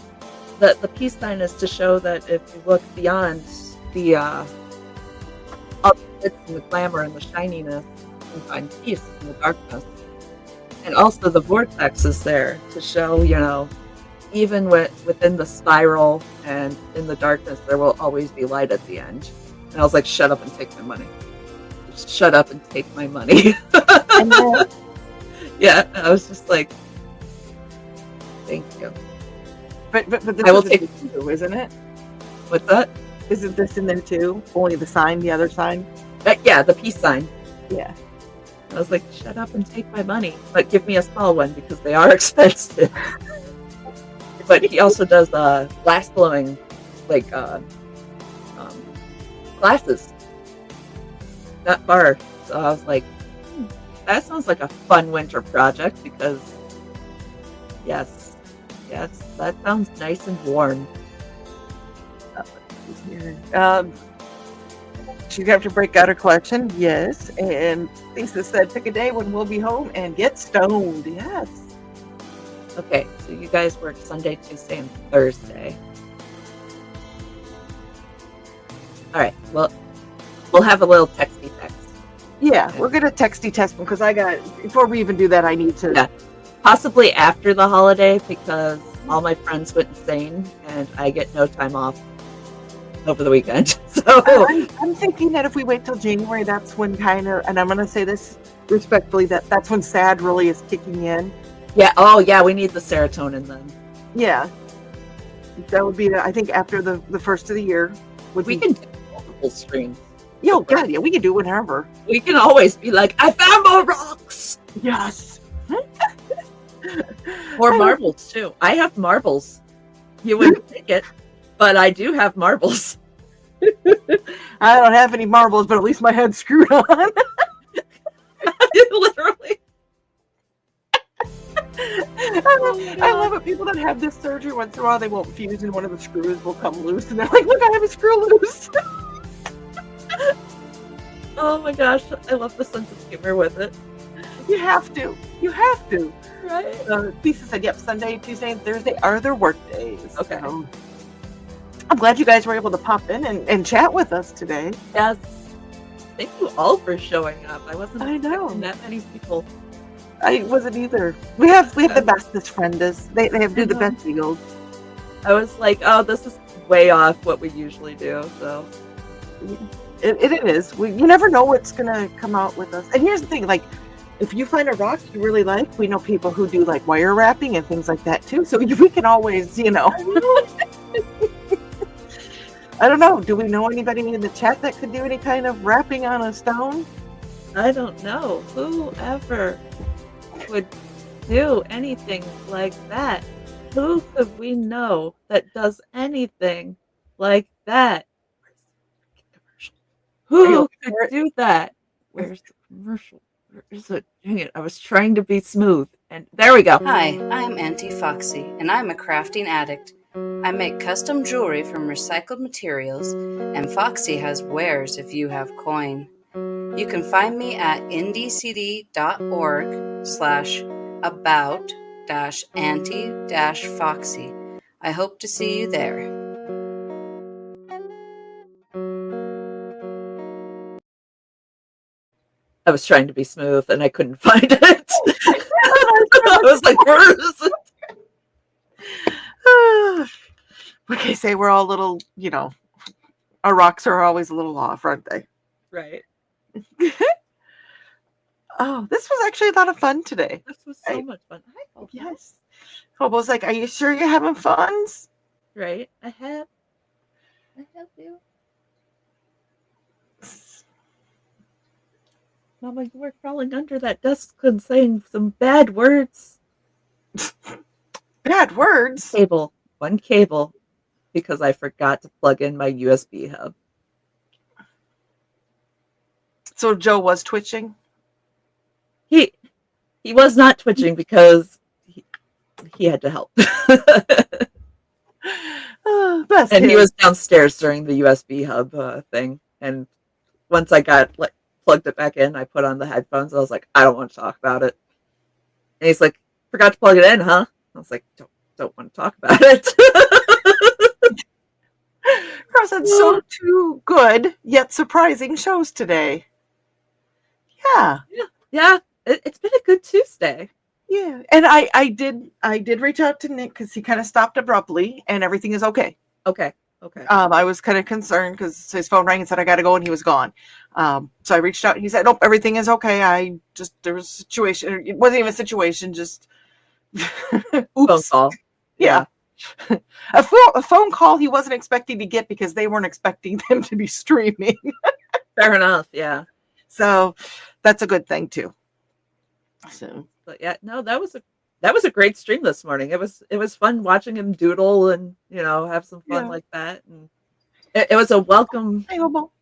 the peace sign is to show that if you look beyond the uplifts and the glamour and the shininess, you can find peace in the darkness. And also the vortex is there to show, even within the spiral and in the darkness, there will always be light at the end. And I was like, shut up and take my money. Just shut up and take my money. And then, Yeah, I was just like, thank you. but this I will is take- in there too, isn't it? What's that? Isn't this in there too? Only the sign, the other sign? Yeah, the peace sign. Yeah. I was like, shut up and take my money, but give me a small one because they are expensive. But he also does glass blowing, like glasses. That far. So I was like, that sounds like a fun winter project because, yes, that sounds nice and warm. She's going to break out her collection, yes. And Lisa said, pick a day when we'll be home and get stoned. Yes. Okay, so you guys work Sunday, Tuesday, and Thursday. All right, well, we'll have a little texty text. Yeah, we're going to texty test them because before we even do that, I need to. Yeah. Possibly after the holiday because all my friends went insane and I get no time off over the weekend. So I'm thinking that if we wait till January, that's when and I'm going to say this respectfully, that's when SAD really is kicking in. yeah, oh yeah, we need the serotonin then. Yeah. That would be, I think, after the first of the year. We can do multiple streams. Yo, God, yeah, we can do whatever. We can always be like, I found more rocks! Yes. Or marbles too. I have marbles. You wouldn't think it, but I do have marbles. I don't have any marbles, but at least my head's screwed on. Literally. I love it. People that have this surgery, once in a while, they won't fuse and one of the screws will come loose. And they're like, look, I have a screw loose. Oh my gosh, I love the sense of humor with it. You have to. You have to. Right? Lisa said, yep, Sunday, Tuesday, and Thursday are their work days. Okay. I'm glad you guys were able to pop in and chat with us today. Yes. Thank you all for showing up. I wasn't I know. expecting that many people. I wasn't either. We have the bestest friends. They do the best deals. I was like, oh, this is way off what we usually do. So It is. You never know what's gonna come out with us. And here's the thing, like, if you find a rock you really like, we know people who do like wire wrapping and things like that too. So we can always, I don't know. Do we know anybody in the chat that could do any kind of wrapping on a stone? I don't know. Whoever would do anything like that? Who could we know that does anything like that? Who could do that? Where's the commercial? Where is it? Dang it. I was trying to be smooth. And there we go. Hi, I'm Auntie Foxy, and I'm a crafting addict. I make custom jewelry from recycled materials, and Foxy has wares if you have coin. You can find me at indiecity.org/about-auntie-foxy. I hope to see you there. I was trying to be smooth and I couldn't find it. I was like, where is it? Like I say, we're all little, our rocks are always a little off, aren't they? Right. Oh, this was actually a lot of fun today. This was so much fun. Hi, Bobo. Yes. Bobo's like, are you sure you're having fun? Right. I have you. Mama, you were crawling under that desk and saying some bad words. Bad words? One cable, because I forgot to plug in my USB hub. So Joe was twitching? He was not twitching because he had to help. And he was downstairs during the USB hub thing. And once I got plugged it back in, I put on the headphones. I was like, I don't want to talk about it. And he's like, forgot to plug it in, huh? I was like, don't want to talk about it. Cross had so two good yet surprising shows today. Yeah. It's been a good Tuesday. Yeah, and I did reach out to Nick because he kind of stopped abruptly, and everything is okay. Okay. I was kind of concerned because his phone rang and said I got to go, and he was gone. So I reached out, and he said, "Nope, everything is okay. There was a situation. It wasn't even a situation, just oops." Phone call. Yeah. A phone call he wasn't expecting to get because they weren't expecting them to be streaming. Fair enough. Yeah. So that's a good thing too. So, but yeah, no, that was a great stream this morning. It was fun watching him doodle and have some fun like that, and it was a welcome. Hi, Bobo.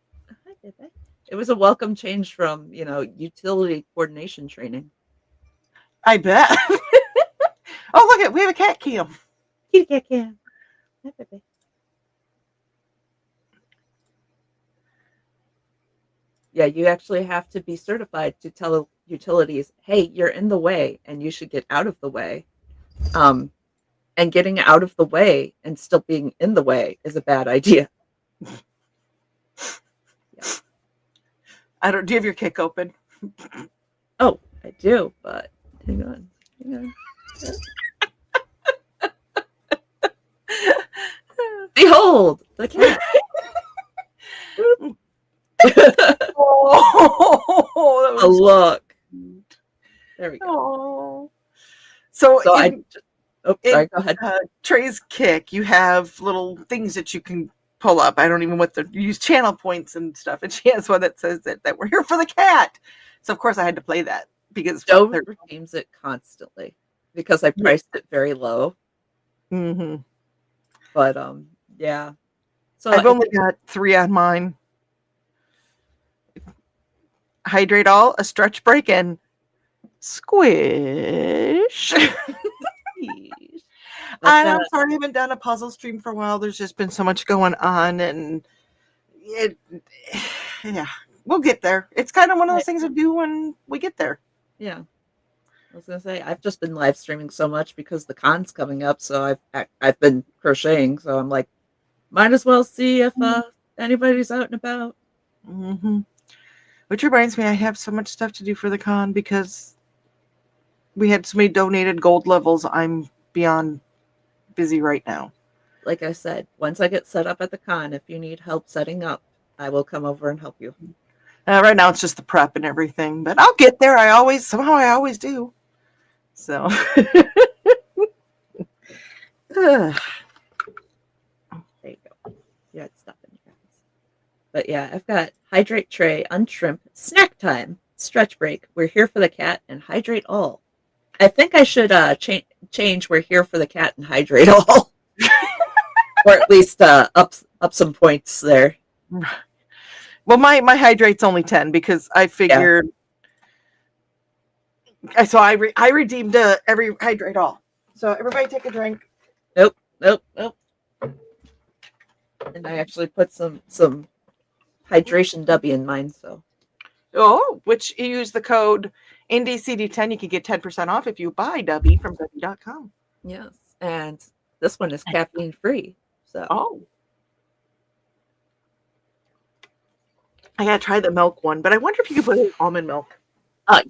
It was a welcome change from utility coordination training. I bet. Oh, look it, we have a cat cam. Cat cam. Yeah, you actually have to be certified to tell utilities, hey, you're in the way and you should get out of the way. And getting out of the way and still being in the way is a bad idea. Yeah. Do you have your kick open? Oh, I do, but hang on. Behold, the cat. Oh, that was a look. There we go. Oh. So sorry, go ahead. Trey's kick, you have little things that you can pull up. I don't even you use channel points and stuff. And she has one that says that we're here for the cat. So of course I had to play that because Joe redeems it constantly because I priced it very low. Mm-hmm. But yeah. So I've only got 3 on mine. Hydrate all, a stretch break, and squish. I'm sorry I haven't done a puzzle stream for a while. There's just been so much going on, and we'll get there. It's kind of one of those things to do when we get there. Yeah. I was gonna say I've just been live streaming so much because the con's coming up, so I've been crocheting, so I'm like, might as well see if anybody's out and about. Mm-hmm. Which reminds me, I have so much stuff to do for the con because we had so many donated gold levels. I'm beyond busy right now. Like I said, once I get set up at the con, if you need help setting up, I will come over and help you. Right now it's just the prep and everything, but I'll get there. I always do. So there you go. Yeah, it's stopping you guys. But yeah, I've got hydrate Trey, untrimp, snack time, stretch break, we're here for the cat, and hydrate all. I think I should change we're here for the cat and hydrate all. Or at least up some points there. Well, my hydrate's only 10 because I figured. Yeah. So I redeemed every hydrate all. So everybody take a drink. Nope. And I actually put some hydration W in mine. So. Oh, which you use the code IndieCD10, you can get 10% off if you buy W from W.com. Yes, and this one is caffeine free. So. I gotta try the milk one, but I wonder if you could put in almond milk.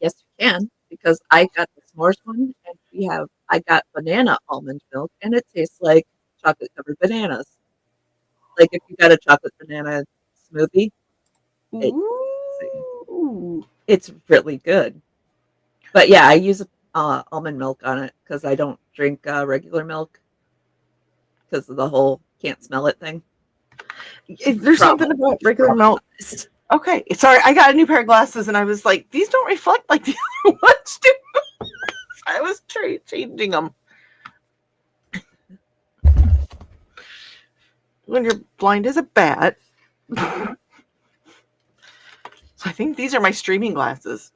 Yes, you can, because I got the s'mores one, and I got banana almond milk, and it tastes like chocolate covered bananas. Like if you got a chocolate banana smoothie, it, Ooh. it's really good. But yeah, I use almond milk on it because I don't drink regular milk because of the whole can't smell it thing. There's something about regular milk. Okay, sorry, I got a new pair of glasses, and I was like, these don't reflect like the other ones do. I was changing them. When you're blind as a bat. So I think these are my streaming glasses.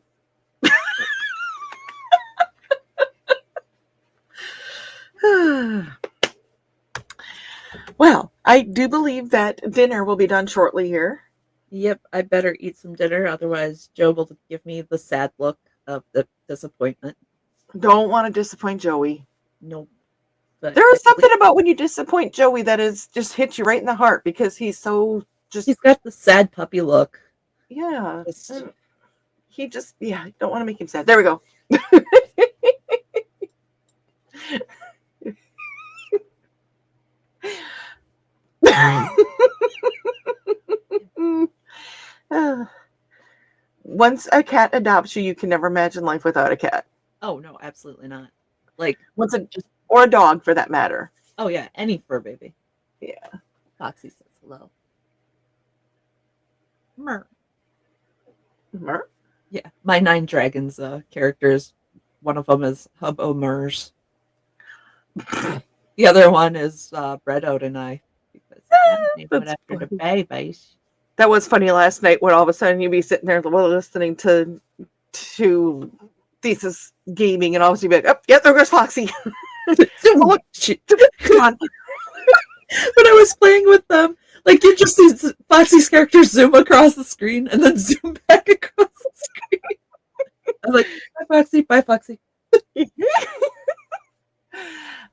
Well, I do believe that dinner will be done shortly here. Yep, I better eat some dinner, otherwise Joe will give me the sad look of the disappointment. Don't want to disappoint Joey. Nope. But there is something about when you disappoint Joey that is just hits you right in the heart because he's so just. He's got the sad puppy look. Yeah. He just, don't want to make him sad. There we go. Once a cat adopts you, you can never imagine life without a cat. Oh no, absolutely not. Like or a dog for that matter. Oh yeah, any fur baby. Yeah. Foxy says hello. Mer. Yeah, my 9 Dragons characters. One of them is Hubbo Mers. The other one is Bread Out and I. Because after the babies. That was funny last night when all of a sudden you'd be sitting there listening to Thesis gaming, and all of a sudden you'd be like, oh, yeah, there goes Foxy. Come on. When I was playing with them, like you just see Foxy's character zoom across the screen and then zoom back across the screen. I'm like, bye Foxy.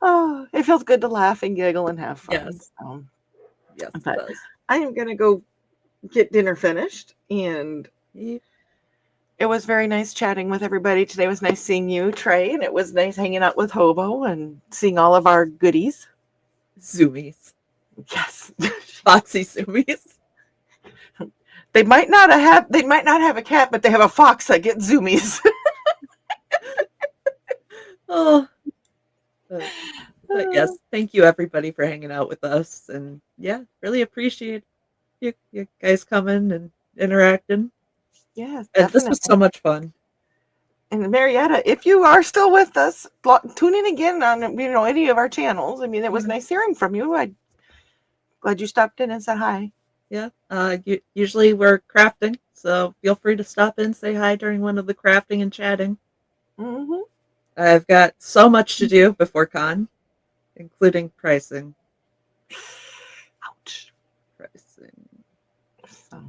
Oh, it feels good to laugh and giggle and have fun. Yes. Yes, it but does. I am going to go get dinner finished, and it was very nice chatting with everybody. Today was nice seeing you, Trey, and it was nice hanging out with Hobo and seeing all of our goodies. Zoomies. Yes. Foxy zoomies. They might not have a cat, but they have a fox that gets zoomies. Oh. But yes, thank you everybody for hanging out with us, and yeah, really appreciate you guys coming and interacting. Yes, and this was so much fun. And Marietta, if you are still with us, tune in again on any of our channels. I mean, it was nice hearing from you. I'm glad you stopped in and said hi. Yeah, usually we're crafting, so feel free to stop in, say hi during one of the crafting and chatting. Mm-hmm. I've got so much to do before con, including pricing. Ouch. Pricing. So.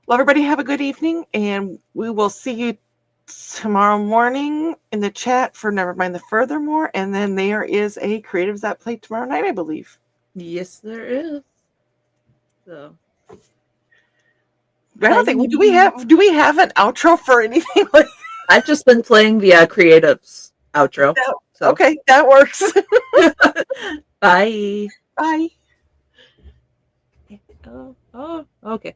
Well, everybody have a good evening, and we will see you tomorrow morning in the chat for Never Mind the Furthermore, and then there is a Creatives That Play tomorrow night, I believe. Yes, there is. So. I don't think do we have an outro for anything like I've just been playing the Creatives outro. So. Okay, that works. Bye. Bye. Oh, okay.